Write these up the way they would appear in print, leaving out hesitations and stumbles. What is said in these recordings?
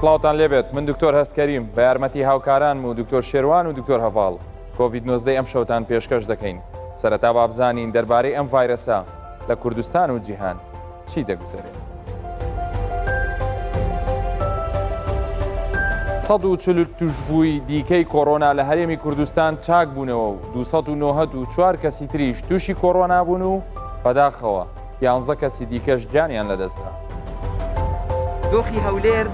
سڵاوتان لێبێت من دکتۆر هەستکەریم بە یارمەتی هاوکاران و دکتۆر شێروان و دکتۆر هەڤاڵ کۆڤید-19 ئەم شەوتان پێشکەش دەکەین سەرەتا بابزانین دەربارەی ئەم ڤایرەسە لە کوردستان و جیهان چی دەگوزارێت. 140 توشبووی دیکەی کۆڕۆنا لە هەرێمی کوردستان چاک بوونەوە و 294 کەسی تریش تووشی کۆڕۆنا بوون و بەداخەوە 11 کەسی دیکەش گیانیان لەدەستدا. دۆخی هەولێر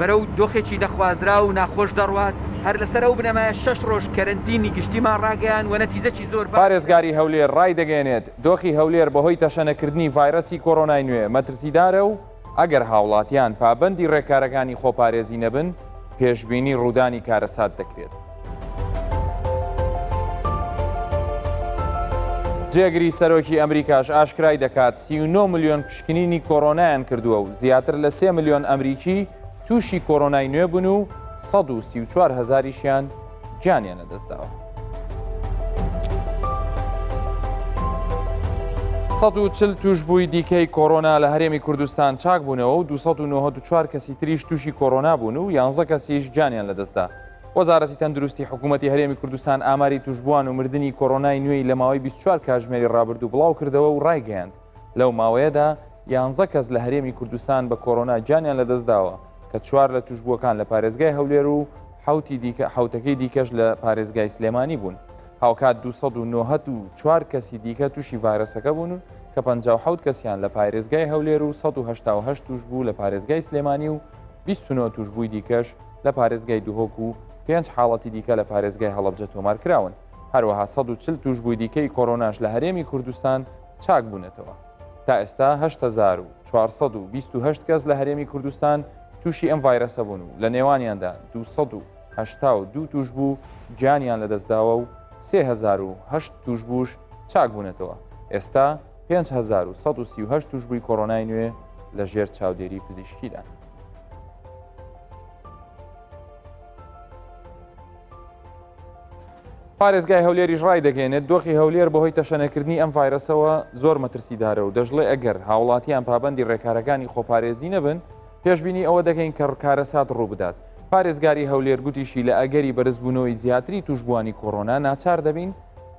بەرەو دۆخێکی دەخوازرا و ناخۆش دەڕوات هەر لەسەر ئەو بنەمایە 6 ڕۆژ کەرنتینی گشتیمان ڕاگەیان و نەتیجەی زۆر پارێزگاری هەولێر ڕای دەگەێنێت دۆخی هەولێر بەهۆی تەشەنەکردنی ڤایرەسی کۆڕۆنای نوێ مەترسیدارە و ئەگەر هاوڵاتیان پابەندی ڕێکارەکانی خۆپارێزی نەبن پێشبینی ڕوودانی کارەسات دەکرێت. جێگری سەرۆکی ئەمریکاش ئاشکرای دەکات 39 ملیۆن پشکنینی کۆڕۆنایان کردووە و زیاتر لە 3 ملیۆن ئەمریکی تووشی کۆڕۆنای نوێ بوون و 134 هەزاریشیان گیانیان لەدەستداوە. 140 توشبووی دیکەی کۆڕۆنا لە هەرێمی کوردستان چاک بوونەوە و 294 کەسی تریش تووشی کۆڕۆنا بوون و 11 کەسیش گیانیان لەدەستدا. وەزارەتی تەندروستی حکوومەتی هەرێمی کوردستان ئاماری توشبووان و مردنی کۆڕۆنای نوێی لە ماوەی 24 کاتژمێری ڕابردوو بڵاو کردەوە و ڕایگەیاند لەو ماوەیەدا 11 کەس لە هەرێمی کوردستان بە کۆڕۆنا گیانیان لەدەستداوە کە 4 لە توشبووەکان لە پارێزگای هەولێر و حوتەکەی دیکەش لە پارێزگای سلێمانی بوون. هاوکات 294 کەسی دیکە تووشی ڤایرەسەکە بوون کە 57 کەسیان لە پارێزگای هەولێر و 188 توشبوو لە پارێزگای سلێمانی و 29 توشبووی دیکەش لە پارێزگای دوهۆک و 5 حاڵەتی دیکە لە پارێزگای هەڵەبجە تۆمار کراون. هەروەها 140 توشبووی دیکەی کۆڕۆناش لە هەرێمی کوردستان چاک بوونەتەوە. تا ئێستا 8428 کەس لە هەرێمی کوردستان تووشی ئەم ڤایرەسە بوون و لە نێوانیاندا 282 توشبوو گیانیان لەدەستداوە و 3008 توشبووش چاک بوونەتەوە. ئێستا 5138 توشبووی کۆڕۆنای نوێ لە ژێر چاودێری پزیشکیدا. پارێزگای هەولێریش ڕای دەگەێنێت دۆخی هەولێر بەهۆی تەشەنەکردنی ئەم ڤایرەسەوە زۆر مەترسیدارە و دەژڵێ ئەگەر هاوڵاتیان پابەندی ڕێکارەکانی خۆپارێزی نەبن پێشبینی ئەوە دەکەین کە کارەسات ڕوو بدات. پارێزگاری هەولێر گوتیشی لە ئەگەری بەرزبوونەوەی زیاتری توشبووانی کۆڕۆنا ناچار دەبین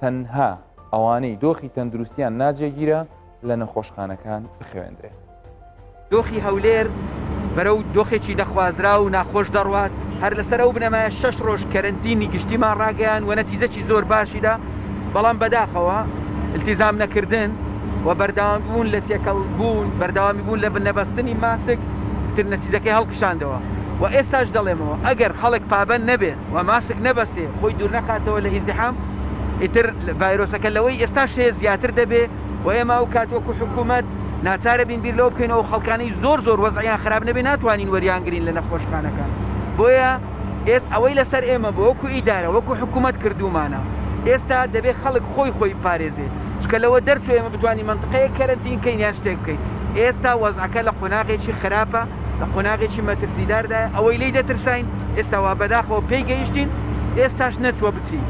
تەنها ئەوانەی دۆخی تەندروستیان ناجێگیرە لە نەخۆشخانەکان بخوێندرێت. دۆخی هەولێر بەرەو دۆخێکی دەخوازرا و ناخۆش دەڕوات هەر لەسەر ئەو بنەمایە 6 ڕۆژ کەرنتینی گشتیمان ڕاگەیان و نەتیجەی زۆر باشیدا بەڵام بەداخەوە التیزام نەکردن و بەردەوامی بوون لە تێکەڵ بوون بەردەوامی بوون لە بنەبەستنی ماسک تر نەتیجەکەی هەڵکشاندەوە و ئێستاش دەڵێمەوە ئەگەر خەڵک پابەند نەبێ و ماسک نەبەستێ خۆی دوور نەخاتەوە لە ئیزدیحام ئیتر ڤایرۆسەکە لەوەی ئێستاش هەیە زیاتر دەبێ و ئێمە و کاتوەکو حکوومەت ناچارە بین بیر لەوە بکەینەوە خەڵکانی زۆر وەزعیان خراپ نەبێ ناتوانین وەریانگرین لە نەخۆشخانەکان. بۆیە ئەوەی لەسەر ئێمە بۆ وەکو ئیدارە وەکو حکوومەت کردومانە ئێستا دەبێت خەڵک خۆی پارێزێ چکە لەوە دەرچوو ئێمە بتوانین منطقەیە کەرنتین کەین یان شتێک بکەین. ئێستا وەزعەکە لە قۆناغێکی خراپە لە قۆناغێکی مەترسیداردایە ئەوەی لی دەترساین ئێستا وا بەداخەوە پێی گەیشتین ئێستاش نەچوە بچین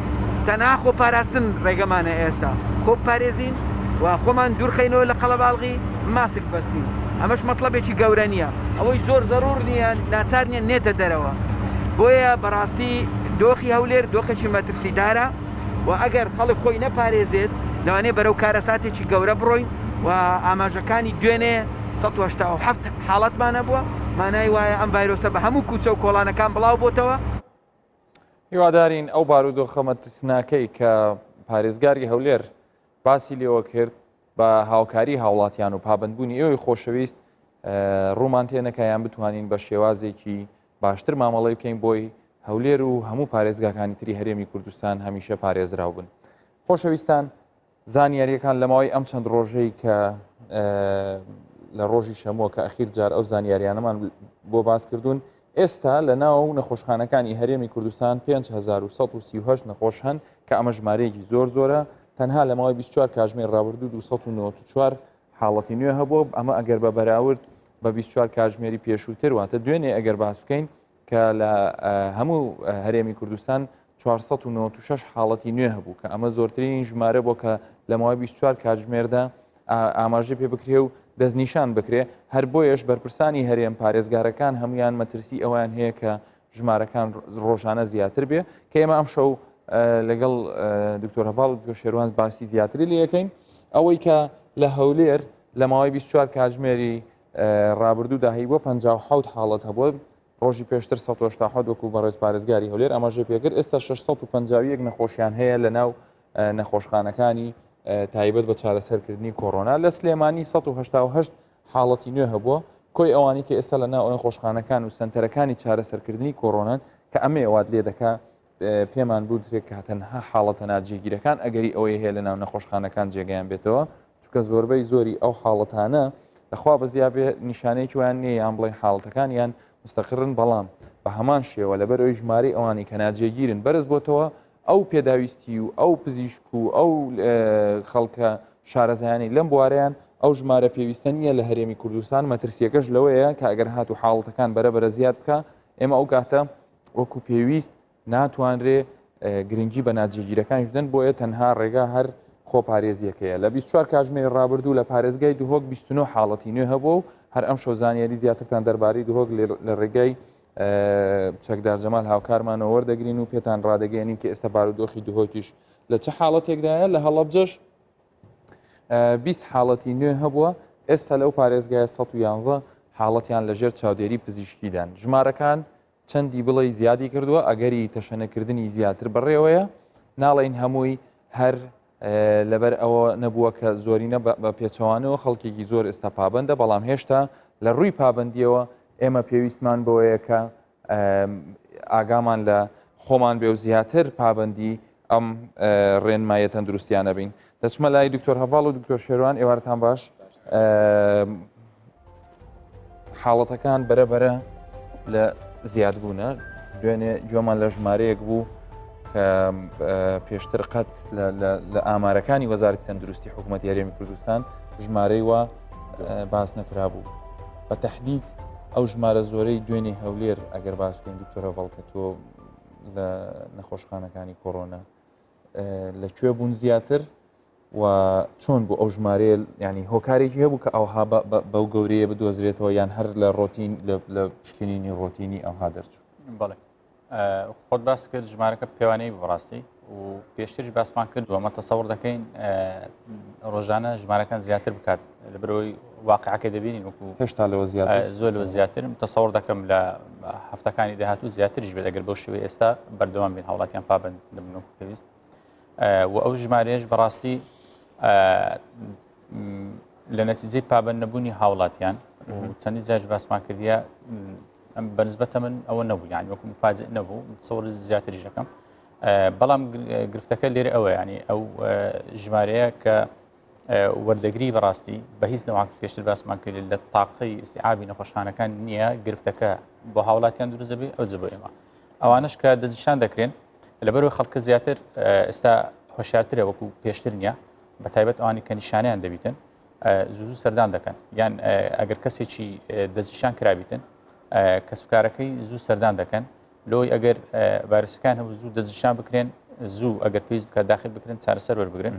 تەنها خۆ پاراستن ڕێگەمانە ئێستا خۆ پارێزین و خۆمان دوورخەینەوە لە قەڵەباڵغی ماسک بەستین ئەمەش مەطلبێکی گەورە نییە ئەوەی زۆر زەڕور نییە ناچار نیە نێتە دەرەوە. بۆیە بەڕاستی دۆخی هەولێر دۆخێکی مەترسیدارە و ئەگەر خەڵک خۆی نەپارێزێت لەوانەیە بەرەو کارەساتێکی گەورە بڕۆین و ئاماژەکانی دوێنێ 187 حاڵەتمانە بووە مانای وایە ئەم ڤایرۆسە بە هەموو کوچە و کۆڵانەکان بڵاو بۆتەوە. هیوادارین ئەو بارودۆخە مەترسناکەی کە پارێزگاری هەولێر باسی لێوە کرد بە هاوکاری هاوڵاتیان و پابندبوونی ئێوەی خۆشەویست ڕوومان تێنەکەیان بتوانین بە شێوازێکی باشتر مامەڵی بکەین بۆی هەولێر و هەموو پارێزگاکانی تری هەرێمی کوردستان هەمیشە پارێزراو بن. خۆشەویستان زانیاریەکان لە ماوەی ئەم چەند ڕۆژەی کە لە ڕۆژی شەمۆ کە ئەخیر جار ئەو زانیاریانەمان بۆ باس کردوون ئێستا لە ناو نەخۆشخانەکانی هەرێمی کوردستان 5138 نەخۆش هەن کە ئەمە ژمارەیەکی زۆرە تەنها لە ماوەی 24 کاتژمێر ڕابردوو 294 حاڵەتی نوێ هەبووە ئەمە ئەگەر بە بەراورد بە 24 کاتژمێری پێشووتر واتە دوێنێ ئەگەر باس بکەین کە لە هەموو هەرێمی کوردستان 496 حاڵەتی نوێ هەبوو کە ئەمە زۆرترین ژمارە بۆ کە لە ماوەی 24 کاتژمێردا ئاماژەی پێ بکرێ و دەستنیشان بکرێ هەر بۆیەش بەرپرسانی هەرێم پارێزگارەکان هەمویان مەترسی ئەویان هەیە کە ژمارەکان ڕۆژانە زیاتر بێ کە ئێمە ئەم شەو لەگەڵ دکتۆر هەڤاڵ و دکتۆر شێروان باسی زیاتری لێ یەکەین ئەوەی کە لە هەولێر لە ماوەی 24 کاتژمێری ڕابردوودا هەی بۆ 57 حاڵەت هەبووە ڕۆژی پێشتر 1970 وەکو بەڕێز پارێزگاری هەولێر ئەماژێ پێکرد ئێستا 651 نەخۆشیان هەیە لە ناو نەخۆشخانەکانی تایبەت بە چارەسەرکردنی کۆڕۆنا لە سلێمانی 188 حاڵەتی نوێ هەبووە کۆی ئەوانی کە ئێستا لە ناو نەخۆشخانەکان و سنتەرەکانی چارەسەرکردنی کۆڕۆنان کە ئەمێ وات لێ دەکا پێمان بوو درێت کە تەنها حاڵەتە ناجێگیرەکان ئەگەری ئەوەی هەیە لە ناو نەخۆشخانەکان جێگەیان بێتەوە چونکە زۆربەی زۆری ئەو حاڵەتانە لەخوا بەزیابێ نیشانەیەکی ویان نییە یان بڵێ حاڵەتەکان یان مستەقرن بەڵام بە هەمان شێوە لەبەر ئەوی ژمارەی ئەوانی کە ناجێگیرن بەرز بۆتەوە ئەو پێداویستی و ئەو پزیشک و ئەو خەڵکە شارەزایانی لەم بوارەیان ئەو ژمارە پێویستە نییە لە هەرێمی کوردستان مەترسیەکەش لەوەیە کە ئەگەر هاتو حاڵەتەکان بەرەبەرە زیاد بکە ئێمە ئەو کاتە وەکو پێویست ناتوانرێ گرنگی بە ناجێگیرەکان بدەن بۆیە تەنها ڕێگا هەر خۆپارێزیەکەیە لە 24 کاتژمێر ڕابردوو لە پارێزگای دوهۆک 29 حاڵەتی نوێ هەبوو و هەر ئەم شەو زانیاری زیاترتان دەربارەی دوهۆک لە ڕێگای چەکدار جەمال هاوکارمانەوە وەردەگرین و پێتان ڕادەگەێنین کە ئێستا بارودۆخی دوهۆکیش لە چه حاڵەتێکدایە لە هەڵەبجەش 20 حاڵەتی نوێ هەبووە ئێستا لەو پارێزگایە 111 حاڵەتیان لەژێر چاودێری پزیشکیدان ژمارەکان چەندی بڵێ زیادی کردووە ئەگەری تەشەنەکردنی زیاتر بەڕێوەیە ناڵین هەمووی هەر لەبەر ئەوە نەبووە کە زۆرینە بە پێچەوانەوە خەڵکێکی زۆر ئێستا پابندە بەڵام هێشتا لە ڕووی پابندیەوە ئێمە پێویستمان بۆیە کە ئاگامان لە خۆمان بێ و زیاتر پابندی ئەم ڕێنمایە تەندروستیانە بین دەچمە لای دکتۆر هەڤاڵ و دکتۆر شێروان ئێوارتان باش حاڵەتەکان بەرەبەرە لە زیادبوونە دوێنێ گوێمان لە ژمارەیەک بوو کە پێشتر قەت لە ئامارەکانی وەزارەتی تەندروستی حکوومەتی هەرێمی کوردستان ژمارەی وە باس نەکرا بوو بە تەحدید ئەو ژمارە زۆرەی دوێنێ هەولێر ئەگەر باس بکەین دکتۆر هەڤاڵ کە تۆ لە نەخۆشخانەکانی کۆڕۆنا لەکوێ بوون زیاتر و چۆن بوو ئەو ژمارەیە ینی هۆکارێکی هەبوو کە ئەوها بەو گەورەیە بدۆزرێتەوە یان هەر لە ڕۆتین لە پشکنینی ڕۆتینی ئەوها دەرچوو بەڵێ خۆت باس کرد ژمارەکە پێوانەی بەڕاستی و پێشترش باسمان کردووە ئەمە تەسەوڕ دەکەین ڕۆژانە ژمارەکان زیاتر بکات لەبەرەوەی واقعەکە دەبینین وەکو هێشتا لەوە زیاتر زۆر لەوە زیاترم تەسەوڕ دەکەم لە هەفتەکانی داهاتوو زیاتریش بێت ئەگەر بەو شێوەیە ئێستا بەردەوام بین هەوڵاتیان پابند دەبن و پێویست و ئەو ژمارەیەش بەڕاستی لە نەتیجەی پابند نەبوونی هاوڵاتیان و چەندی جاش باسمان کردیە بەنسبەتە من ئەوە نەبوو یانی وەکو مفاجئ نەبوو تەسەوڕ زیاتریش دەکەم بەڵام گرفتەکە لێرە ئەوە ینی ئەو ژمارەیە کە وەردەگری بەڕاستی بە هیچ نەوەک پێشتر باسمان کرد لە تاقی ئیستیعابی نەخۆشخانەکان نییە گرفتەکە بۆ هاوڵاتیان دروست دەبێت ئەو جە بۆ ئێمە ئەوانش کە دەستنیشان دەکرێن لەبەرەوەی خەڵکە زیاتر ئێستا هۆشیارترە وەکو پێشتر نییە بە تایبەت ئەوانی کە نیشانیان دەبیتن زوو سەردان دەکەن یان ئەگەر کەسێکی دەستنیشان کرابیتن کە سوکارەکەی زوو سەردان دەکەن لۆی ئەگەر ڤایرۆسەکان هەبوو زوو دەستنیشان بکرێن زوو ئەگەر پێویست بکە داخل بکرێن چارەسەر وەربگرن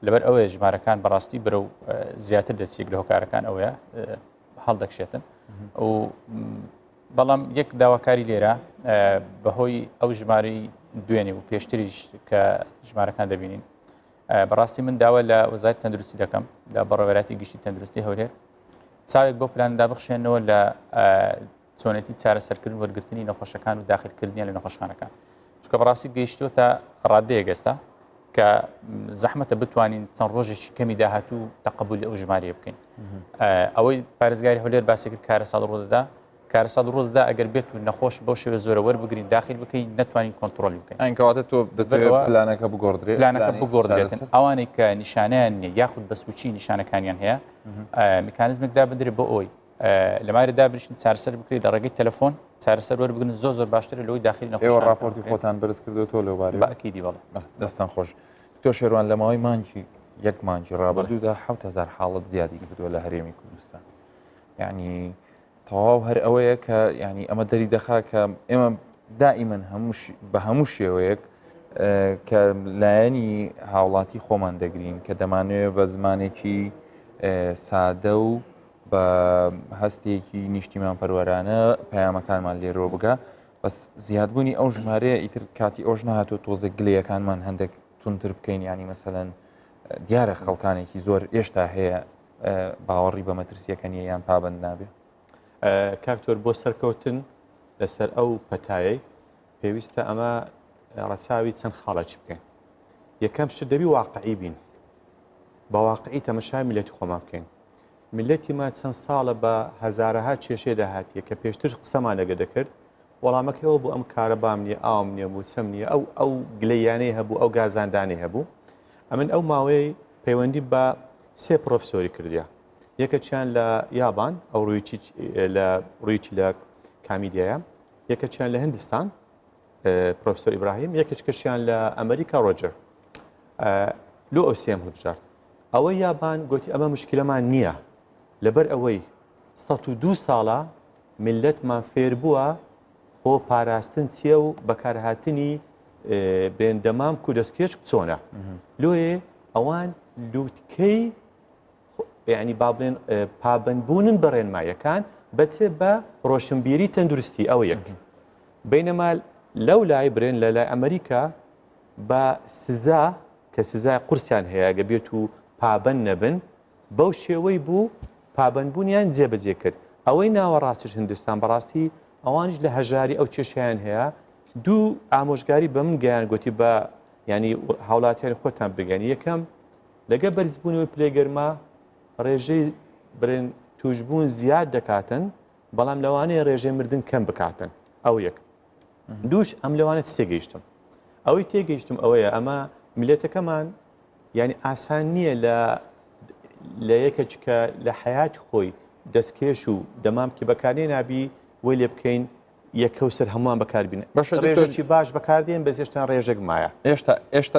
لەبەر ئەوەیە ژمارەکان بەڕاستی برەو زیاتر دەچێت لە هۆکارەکان ئەوەیە هەڵدەکشێتن و بەڵام یەک داواکاری لێرە بەهۆی ئەو ژمارەی دوێنێ و پێشتریش کە ژمارەکان دەبینین بەڕاستی من داوا لە وەزارەتی تەندروستی دەکەم لە بەڕێوەبەری گشتی تەندروستی هەولێر چاوێک بۆ پلاندا بخشێنەوە لە چۆنێتی چارەسەرکردن وەرگرتنی نەخۆشەکان و داخلکردنیان لە نەخۆشخانەکان چونکە بەڕاستی گەیشتووە تا ڕادەیەک ئێستا کە زەحمەتە بتوانین چەند ڕۆژێکی کەمی داهاتوو تەقبولی ئەو ژمارەیە بکەین ئەوەی پارێزگاری هەولێر باسی کرد کارە ساڵ ڕۆدەدا کارە ساڵ ڕۆدەدا ئەگەر بێت و نەخۆش بۆ شێوە زۆرە وەربگرین داخل بکەین نەتوانین کۆنتترۆلی بکەین ئەنکەواتە تۆ دەتەوێت پلانەکە بگۆڕدرێت پلانەکە بگۆڕدرێتن ئەوانەی کە نیشانیان نیە یاخود بە سوچی نیشانەکانیان هەیە میکانیزمێکدا بدرێت بۆ ئەوی لەمارەدا بریشن چارەسەر بکرێت لە ڕێگەی تەلەفۆن چارەسەر وەربگرن زۆر باشترە لەوەی داخلی نەخۆش ئێوە راپۆرتی خۆتان بەرز کردوتۆ لەوبارەی باکیدی بەڵێ دەستان خۆش تۆ شێروان لە ماوەی مانجی یەک مانجی ڕابردوودا 7000 حاڵەت زیادی کردووە لە هەرێمی کوردستان یعنی تەواو هەر ئەوەیە کە ینی ئەمە دەری دەخا کە ئێمە دائیمەن بە هەموو شێوەیەک کە لایەنی هاوڵاتی خۆمان دەگرین کە دەمانوێت بە زمانێکی سادە و بە هەستێکی نیشتیمان پەروەرانە پەیامەکانمان لێرۆ بگە بەس زیادبوونی ئەو ژمارەیە ئیتر کاتی ئەوش نهاتۆ تۆزە گلەیەکانمان هەندێک تونتر بکەین ینی مەسەلەن دیارە خەڵکانێکی زۆر ئێشتا هەیە باوەڕی بە مەترسیەکەنیە یان پابند نابێ. کاکتۆر بۆ سەرکەوتن لەسەر ئەو پەتایە پێویستە ئەمە ڕەچاوی چەند خاڵەکی بکەین. یەکەم شت دەبی واقعی بین بە واقعی تەمەشای میلەتی خۆمان بکەین. میلەتی ما چەند ساڵە بە هەزارەها کێشێ داهاتیە کە پێشتر قسەمان لەگە دەکرد وەڵامەکەەوە بۆ ئەم کارە بام نییە ئاوم نییە موچەم نییە ئەو گلەیانەی هەبوو ئەو گازاندانی هەبوو. ئەمن ئەو ماوەی پەیوەندی بە سێ پرۆفسۆری کردیا. یەکەچیان لە یابان ئەو ڕوویی لە کامیدیایە، یەکەچیان لە هندستان پرۆفسۆر ئیبراهیم، یەکەچکەشیان لە ئەمریکا ڕۆجر لۆ ئەو سێم هەڵبژارد. ئەوەی یابان گوتی ئەمە مشکلەمان نییە لەبەر ئەوەی 102 ساڵە میلەتمان فێر بووە خۆ پاراستن چییە و بەکارهاتنی بێندەمام و دەستکێش چۆنە. لۆیێ ئەوان لووتکەی یعنی با بڵێن پابندبوونن بە ڕێنمایەکان بەچێ بە ڕۆشنبیری تەندروستی ئەوە یەک. بینەما لەو لای برێن لە لای ئەمریکا بە سزا کە سزای قورسیان هەیە گە بێت و پابند نەبن بەو شێوەی بوو پابندبوونیان جێبەجێ کرد. ئەوەی ناوەڕاستیش هندستان بەڕاستی ئەوانش لە هەژاری ئەو کێشیان هەیە دوو ئامۆژگاری بە من گەیان گوتی بە ینی هاوڵاتیان خۆتان بگەنی. یەکەم لەگە بەرزبوونەوەی پلێگەرما ڕێژەی برێن توشبوون زیاد دەکاتن بەڵام لەوانەیە ڕێژەی مردن کەم بکاتن. ئەو یەک. دووش ئەم لەوانێت تێگەیشتم. ئەوەی تێگەیشتم ئەوەیە ئەمە میلەتەکەمان ینی ئاسان نییە لە یەکەچ کە لە حیاتی خۆی دەستکێش و دەمامکی بەکارێ نابی وی لێ بکەین یەکەوسەر هەمووان بەکاربینە. ڕێژێکی باش بەکاردێن بە زێشتان ڕێژێک مایە. ئێشتا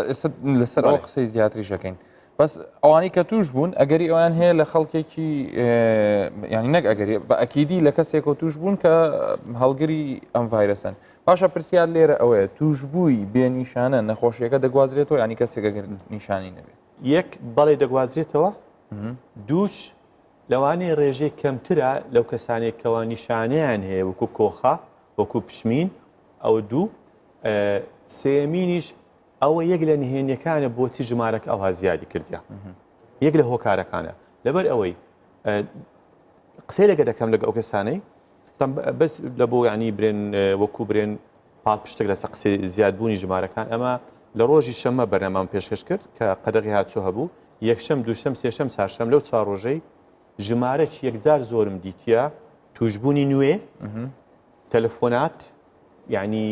لەسەر ئەو قسەی زیاتری شەکەین. بەس ئەوانی کە توش بوون ئەگەری ئەویان هەیە لە خەڵکێکی ینی نەک ئەگەری بە ئەکیدی لە کەسێک و توش بوون کە هەڵگری ئەم ڤایرەسن. پاشە پرسیار لێرە ئەوەیە توشبووی بێنیشانە نەخۆشیەکە دەگوازرێتەوە ینی کەسێک ئەگەر نیشانی نەبێت. یەک بەڵێ دەگوازرێتەوە، دووش لەوانەیە ڕێژەی کەمترە لەو کەسانێکەوە نیشانەیان هەیە وەکو کۆخە وەکو پشمین ئەو دوو. سێمینیش ئەوە یەک لە نهێنیەکانە بۆچی ژمارەکە ئەوها زیادی کردیا. یەک لە هۆکارەکانە لەبەر ئەوەی قسەی لەگە دەکەم لەگە ئەو کەسانەی بەس لە بۆ ینی برێن وەکو برێن پاڵ پشتێک لەسەر قسەی زیادبوونی ژمارەکان. ئەمە لە ڕۆژی شەمە بەرنامەم پێشکەش کرد کە قەدەغی هاتچۆ هەبوو یەکشەم دووشەم سێشەم چهارشەم لەو چوار ڕۆژەی ژمارەی یەکجار زۆرم دیتیە توشبوونی نوێ تەلەفۆنات ینی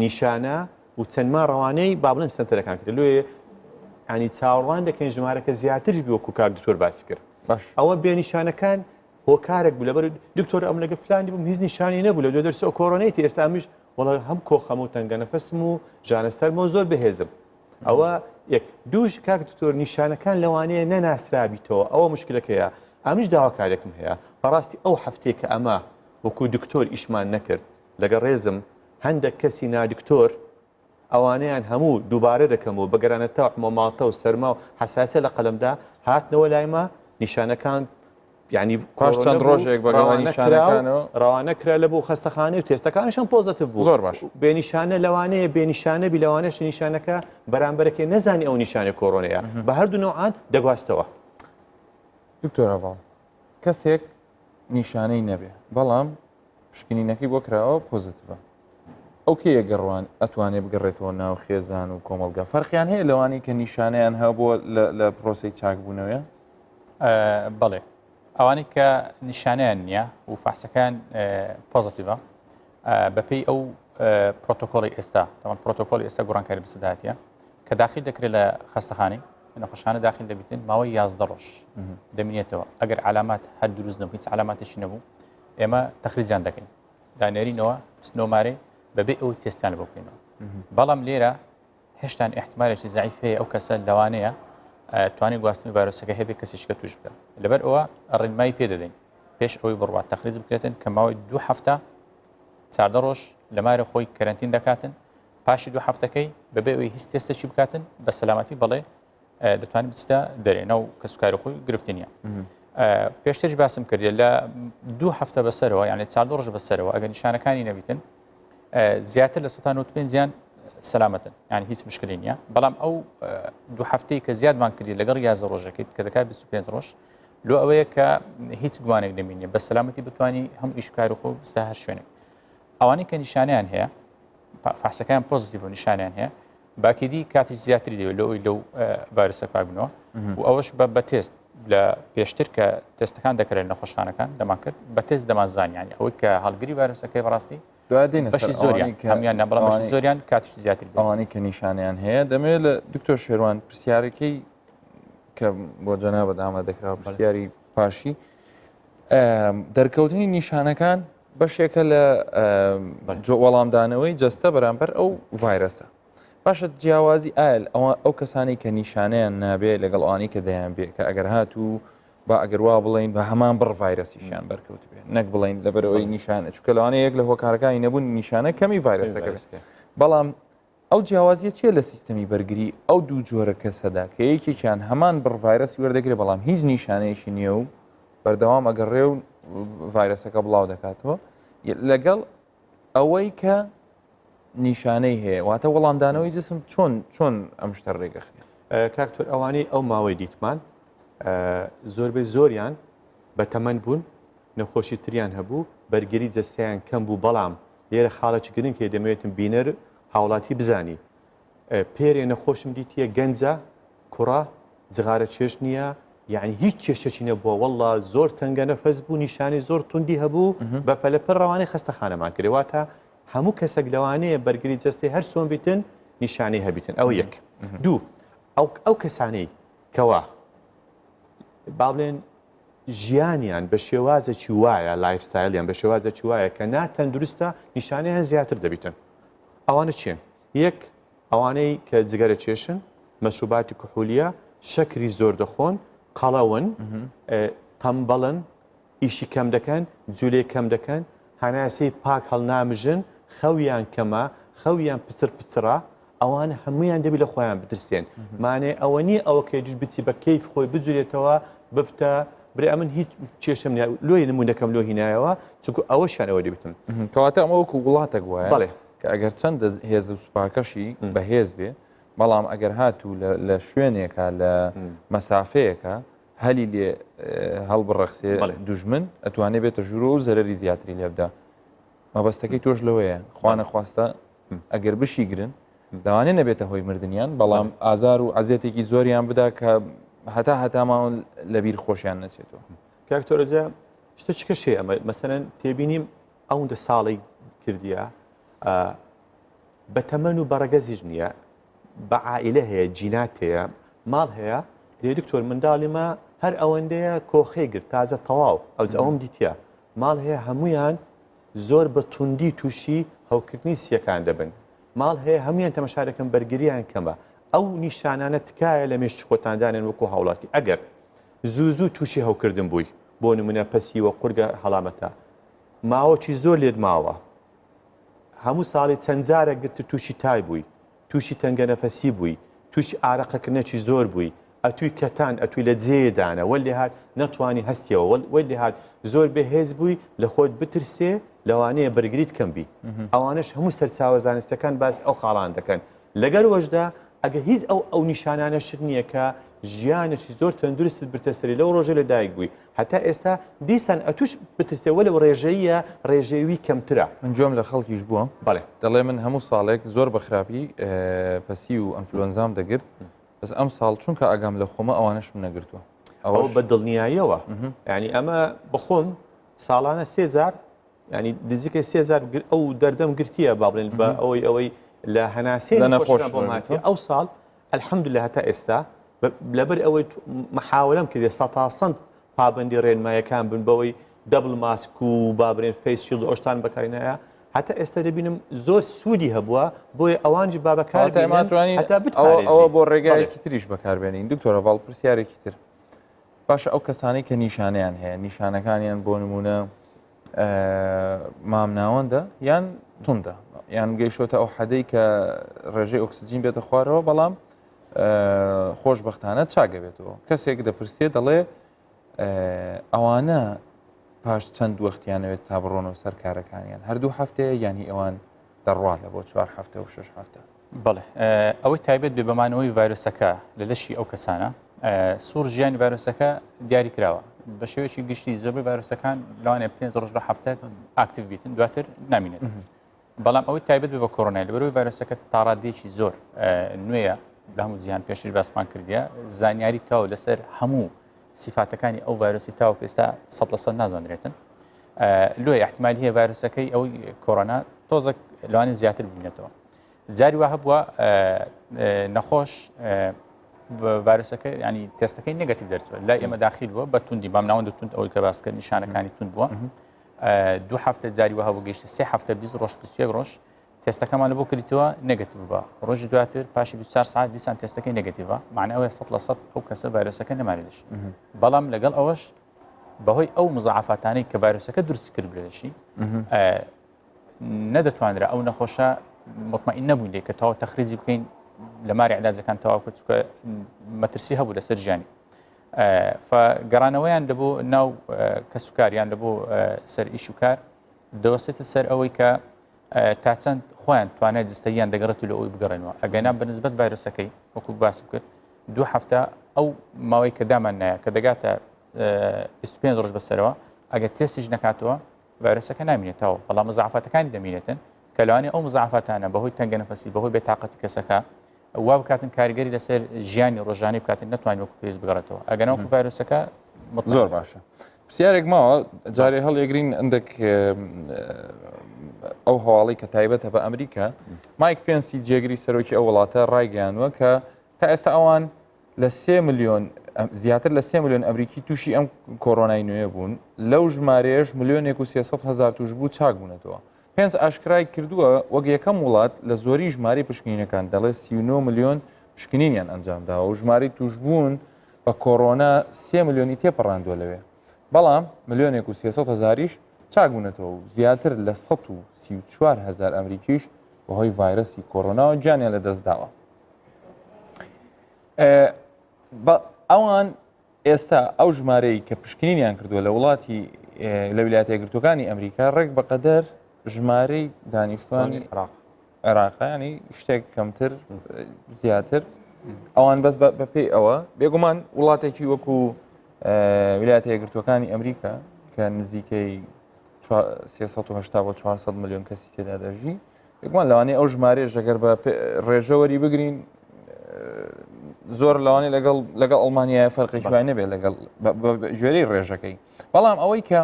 نیشانە و چەندمان ڕەوانەی با بڵێن سنتەرەکان کرد. لێ ینی چاوەڕوان دەکەین ژمارەکە زیاتریش بی وەکو کار دکتۆر باسی کرد. ئەوە بێنیشانەکان هۆکارێک بوو لەبەر دکتۆر ئەم لەگە فلانی بووم هیچ نیشانی نەبوو لە دەرسە ئەو کۆڕۆنەیەتی ئێستا ئەمیش وەڵا هەم کۆخەم و تەنگە نەفەسم و ژانەستەرمە زۆر بەهێزم. ئەوە یەک. دووش کاک دکتۆر نیشانەکان لەوانەیە نەناسرابیتەوە ئەوە مشکلەکەیە. ئەمیش داواکارێکم هەیە بەڕاستی ئەو هەفتەیە کە ئەمە وەکو دکتۆر ئیشمان نەکرد لەگە ڕێزم هەندێک کەسی نادکتۆر ئەوانەیان هەموو دووبارە دەکەم و بەگەرانەتەوە مۆماڵتە و سەرما و حساسە لە قەلەمدا هاتنەوە لایمە نیشانەکان ینی پاش چەند ڕۆژێک ڕەوانە کرا لە بۆ خەستەخانەی و تێستەکانشان پۆزتیڤ بوو. زۆر باش. بێنیشانە لەوانەیە بێنیشانە بی لەوانەش نیشانەکە بەرامبەرەکەی نەزانی ئەو نیشانە کۆڕۆنەیە بە هەردوو نەوعان دەگواستەوە. دکتۆر ئەڤاڵ کەسێک نیشانەی نەبێ بەڵام پشکنینەکەی بۆ کراوە پۆزتیڤە ئەو کێیە گەڕوان ئەتوانێت بگەڕێتەوە ناو خێزان و کۆمەلگا فەرقیان هەیە لەوانی کە نیشانەیان هەبووە لە پرۆسی چاکبوونەوەیە؟ بەڵێ ئەوانی کە نیشانیان نییە و فحسەکان پۆزتیڤە بەپێی ئەو پرۆتۆکۆڵی ئێستا تاوان پرۆتۆکۆلی ئێستا گۆڕانکاری بەسەداتیە کە داخل دەکرێت لە خەستەخانەی نەخۆشخانە داخل دەبیتن ماوەی 11 ڕۆژ دەمێنێتەوە. ئەگەر علامات هەر دروست نەبوو هیچ علاماتێکی نەبوو ئێمە تەخریجیان دەکەین دانێرینەوە سنۆمارێ بەبێ ئەو تێستیان بۆ بکەینەوە. بەڵام لێرە هێشتان احتیمالێکی زعیف هەیە ئەو کەسە لەوانەیە توانێت گواستنی ڤایرۆسەکە هەبێت کەسێکە توش بکە. لەبەر ئەوە ڕێنمایی پێ دەدەین پێش ئەوەی بڕوات تەخریج بکرێتن کە ماوەی 2 هەفتە 14 ڕۆژ لەمارە خۆی کەرەنتین دەکاتن پاشی 2 هەفتەکەی بەبێ ئەوەی هیچ تێستێکی بکاتن بە سەلامەتی بەڵێ دەتوانێت بچتە دەرێ ناو کەسوکاری خۆی گرفتی نییە. پێشترش باسم کردێت لە 2 هەفتە بەسەرەوە یعنی 4 ڕۆژ بەسەرەوە ئەگەر نیشانەکانی نەبیتن زیاتر لە 95 سەلامەتن یعنی هیچ مشکلی نییە بەڵام ئەو 2 هەفتەی کە زیادمان کردی لەگەڵ 11 ڕۆژەکەیت کە دەکات 25 ڕۆژ لۆ ئەوەیە کە هیچ گوانێک نەبینێ بە سەلامەتی بتوانانی هەموو ئیشکار و خۆ بستە هەر شوێنێک ئەوانەی کە نیشانیان هەیە فحسەکان پۆزیتیڤ و نیشانیان هەیە باکیدی کاتیش زیاتری دەوێت لەو ڤایرۆسە پاکبوونەوە و ئەوەش بە تێست لە پێشتر کە تێستەکان دەکرێت نەخۆشخانەکان دەمان کرد بە تێست دەمانزان ینی ئەوەی کە هەڵگری ڤایرۆسەکەی بەڕاستی بەشی زۆریان هەمیان نەبڵام بەشی زۆریان کاتیش زیاتر ئەوانەی کە نیشانیان هەیە دەمێت لە دکتۆر شێروان پرسیارەکەی کە بۆ جەنابەت ئامادەکراوە پرسیاری پاشی دەرکەوتنی نیشانەکان بەشێکە لە وەڵامدانەوەی جەستە بەرامبەر ئەو ڤایرۆسە باشە جیاوازی ئایل ئەو کەسانی کە نیشانەیان نابێت لەگەڵ ئەوانەی کە دەیان بێت کە ئەگەر هاتوو با ئەگەر وا بڵین بە هەمان بڕ ڤایرۆسیشیان بەرکەوت بێت نەک بڵین لەبەرەوەی نیشانە چونکە لەوانەیە یەک لە هۆکارەکانی نەبوون نیشانە کەمی ڤایرۆسەکە بەڵام ئەو جیاوازیە چیە لە سیستەمی بەرگری ئەو دوو جۆرە کەسەدا کە یەکێکیان هەمان بڕ ڤایرۆسی وەردەگرێت بەڵام هیچ نیشانەیەشی نییە و بەردەوام ئەگەڕێ و ڤایرۆسەکە بڵاو دەکاتەوە لەگەڵ ئەوەی کە نیشانەی هەیە واتە وەڵامدانەوەی جسم چۆن ئەم شتە ڕێگەخێت کاکتۆر ئەوانەی ئەو ماوەی دیتمان زۆربەی زۆریان بە تەمەەن بوون نەخۆشی تریان هەبوو بەرگری جەستیان کەم بوو بەڵام لێرە خاڵەکی گرنگ کە دەمەوێتم بینەر هاوڵاتی بزانی پێرێ نەخۆشم دیتیە گەنجە کوڕە جغارە چێش نییە یعنی هیچ کێشەی نەبووە وەڵڵا زۆر تەنگە نەفەس بوو نیشانی زۆر توندی هەبوو بە پەلەپەر ڕەوانەی خەستەخانەمان کردواتە هەموو کەسێک لەوانەیە بەرگری جەستی هەر چۆن بیتن نیشانەی هەبیتن ئەو یەک دوو ئەو کەسانەی کەوا با بڵێن ژیانیان بە شێوازێکی وایە لایفستایلیان بە شێوازێکی وایە کە ناتەندروستە نیشانەیان زیاتر دەبیتن ئەوانە چێن یەک ئەوانەی کە جگەرە چێشن مەشروباتی کوحولیە شەکری زۆر دەخۆن قەڵەون تەمبەڵن ئیشی کەم دەکەن جولێ کەم دەکەن هەناسەی پاک هەڵنامژن خەویان کەمە خەویان پچر پچرا ئەوان هەمویان دەبی لە خۆیان بترسێن مانێ ئەوە نیە ئەوە کە دوش بچی بە کەیف خۆی بجورێتەوە ببتە برێ من هیچ کێشم لۆی نمونونەکەم لۆ هینایەوە چونکو ئەوەشیانەوە دەبیتم کەواتە ئەمە وەکو وڵاتە گوایە بەڵێ کە ئەگەر چەند هێز و سوپاکەشی بەهێز بێ بەڵام ئەگەر هاتوو لە شوێنێکە لە مەسافەیەکە هەلی لێ هەڵبڕەخسێ دوژمن ئەتوانێت بێتە ژوور و زەرری زیاتری لێبدا مەبەستەکەی تۆش لەوەیە خوانە خواستە ئەگەر بشیگرن دەوانێت نەبێتە هۆی مردیان بەڵام ئازار و عزیێتێکی زۆریان بدا کە هەتا ماوە لەبیر خۆشیان نەچێتەوە کاکتۆرەجە شتە چ کەشێ ئەمە مەسەرەن تێبینیم ئەوەندە ساڵی کردیە بە تەمەن و بەڕەگەزیش نییە بە عائلە هەیە جینات هەیە ماڵ هەیە لێ دکتۆر منداڵیمە هەر ئەوەندەیە کۆخەی گرت تازە تەواو ئەوم دیتە ماڵ هەیە هەمویان زۆر بە توندی تووشی هەوکردنی سیەکان دەبن ماڵ هەیە هەمویان تەمەشا دەکەن بەرگریان کەمە ئەو نیشانانە تکایە لە مێشت خۆتاندانێن وەکو هاوڵاتی ئەگەر زوو تووشی هەوکردن بووی بۆ نمونە پەسیوە قورگە هەڵامەتە ماوەکی زۆر لێت ماوە هەموو ساڵی چەند جارە گرت تووشی تای بووی تووشی تەنگە نەفەسی بووی تووشی ئارەقەکردنەکی زۆر بووی ئەتووی کەتان ئەتووی لە جێدانە وەلی هات نەتوانی هەستیەوە وەلی هات زۆر بەهێز بووی لە خۆت بترسێ لەوانەیە بەرگریت کەم بی ئەوانش هەموو سەرچاوە زانستەکان باس ئەو خاڵان دەکەن لەگەر وەشدا ئەگە هیچ ئەو نیشانانە شت نییە کە ژیانێکی زۆر تەندروستت بتەسەری لەو ڕۆژە لە دایک بووی هەتا ئێستا دیسان ئەتوش بترسێ وە لەو ڕێژەیە ڕێژەوی کەمترە من جۆم لە خەڵکیش بووە بەڵێ دەڵێ من هەموو ساڵێک زۆر بەخراپی پەسی و ئەنفلۆنزام دەگرت بەس ئەم ساڵ چونکە ئاگام لە خۆمە ئەوانەشم نەگرتووە ئەو بە دڵنیاییەوە ینی ئەمە بخۆم ساڵانە 3000 ینی دزیکە 3000 ئەو دەردەم گرتیە با بڵێن بە ئەوەی لە هەناسەی نەخۆشی ئەو ساڵ الحەمدولله هەتا ئێستا لەبەر ئەوەی محاولەم کردێ 100% پابندی ڕێنمایەکان بن بەوەی دەبڵ ماسک و بابرێن فیس شیلد ئۆشتان بەکارینایە هەتا ئێستا دەبینم زۆر سوودی هەبووە بۆی ئەوانجی بابەکار ئەوە بۆ ڕێگایەکی تریش بەکاربێنین دکتۆرە ڤاڵ پرسیارێکی تر باشە ئەو کەسانەی کە نیشانیان هەیە نیشانەکانیان بۆ نمونە مامناوەندە یان توندە یان گەیشتە ئەو حەدەی کە ڕێژەی ئۆکسسیجین بێتە خوارەوە بەڵام خۆشبەختانە چاگە بێتەوە کەسێک دەپرسێ دەڵێ ئەوانە پاش چەند وەختیانەوێت تا بڕۆنەوە سەر کارەکانیان هەردوو هەفتەیە ینی ئەوان دەڕوات لە بۆ 4 هەفتە و 6 هەفتە. بڵێ ئەوەی تایبەت بێ بەمانەوەی ڤایرۆسەکە لە لەشی ئەو کەسانە سوور ژیانی ڤایرۆسەکە دیاری کراوە بە شێوەیەکی گشتی زۆربەی ڤایرۆسەکان لەوانێ 5 ڕۆژ لە هەفتە ئاکتیڤ بیتن دواتر نامینێت. بەڵام ئەوەی تایبەت بێ بە کۆڕۆنای لەبەرەوەی ڤایرۆسەکە تا ڕادێکی زۆر نوێیە لە هەموو جیهان پێشتر باسمان کردیە زانیاری تاو لەسەر هەموو سیفاتەکانی ئەو ڤایرۆسی تاو کە ئێستا 100% نازانرێتن لۆی احتیمالی هەیە ڤایرۆسەکەی ئەوەی کۆڕۆنا تۆزە لەوانێ زیاتر ببینێتەوە. جاری وا هەبووە نەخۆش ڤایرۆسەکە ینی تێستەکەی نێگەتیڤ دەرچووە لای ئێمە داخل بووە بە توندی بام ناوەندە توند ئەوەی کە باسکرد نیشانەکانی تند بووە 2 هەفتە جاری وا هەبوو گەیشتە 3 هەفتە 20 ڕۆژ 21 ڕۆژ تێستەکەمان لە بۆ کردیتەوە نێگەتیڤ بووە ڕۆژی دواتر پاشی 24 ساعت دیسان تێستەکەی نێگەتیڤە معناوەیە 100% ئەو کەسە ڤایرۆسەکە نەمارێتش بەڵام لەگەڵ ئەوەش بەهۆی ئەو مزعافاتانەی کە ڤایرۆسەکە دروستی کرد لەشی نەدەتوانرا ئەو نەخۆشە مطمئن نەبووین لێ کە تەواو تەخریجی بکەین لە ماری علاجەکان تەواو کە چونکە مەترسی هەبوو لەسەر ژیانی فگەڕانەوەیان لەبوو ناو کەسوکاریان لەبوو سەر ئیش و کار دەوەستێتە سەر ئەوەی کە تا چەند خۆیان توانێت جستەییان دەگەڕێت لە ئەوی بگەڕێنەوە ئەگەنا بەنسبەت ڤایرۆسەکەی وەکو باس بکرد 2 هەفتە ئەو ماوەی کە دامان نایە کە دەگاتە 25 ڕۆژ بەسەرەوە ئەگەر تێستیش نەکاتەوە ڤایرۆسەکە نامینێتەوە بەڵام مزعافاتەکانی دەمینێتن کە لەوانێ ئەو مزعافاتانە بەهۆی تەنگە نەفەسی بەهۆی بێتاقەتی کەسەکە وا بکاتن کاریگەری لەسەر ژیانی ڕۆژانەی بکاتن نەتوانین وەکو پێویست بگەڕێتەوە ئەگەنە وەکو ڤایرۆسەکە زۆر باشە. پرسیارێک ماوە جارێ هەڵێگرین ئەندێک ئەو هەواڵی کە تایبەتە بە ئەمریکا مایک پێنسی جێگری سەرۆکی ئەو وڵاتە ڕایگەیانوە کە تا ئێستا ئەوان لە 3 ملیۆن زیاتر لە 3 ملیۆن ئەمریکی تووشی ئەم کۆڕۆنای نوێ بوون لەو ژمارەیەش 1,300,000 توش بوو چاک بوونەتەوە. پێنج ئاشکرای کردووە وەک یەکەم وڵات لە زۆری ژماری پشکنینەکان دەڵێ 39 ملیۆن پشکنینیان ئەنجامداوە و ژماری توشبوون بە کۆڕۆنا 3 ملیۆنی تێپەڕاندووە لەوێ بەڵام 1,300,000یش چاک بوونەتەوە و زیاتر لە 134,000 ئەمریکیش بەهۆی ڤایرەسی کۆڕۆناوە گیانیان لە دەستداوە. ئەوان ئێستا ئەو ژمارەی کە پشکنینیان کردووە لە وڵاتی لە ویلایەتە یەکگرتووەکانی ئەمریکا ڕێک بەقەدەر ژمارەی دانیشتوانی عێراقیانی شتێک کەمتر زیاتر ئەوان بەس بە پێی ئەوە بێگومان وڵاتێکی وەکو ویلایەتە یەکگرتووەکانی ئەمریکا کە نزیکەی 380 ملیۆن کەسی تێدا دەژی بێگومان لەوانەیە ئەو ژمارەیەش ئەگەر بە ڕێژەوەری بگرین زۆر لەوانەیە لەگەڵ ئەڵمانیای فەرقی شوای نەبێت لەگەڵ ژێرەی ڕێژەکەی بەڵام ئەوەی کە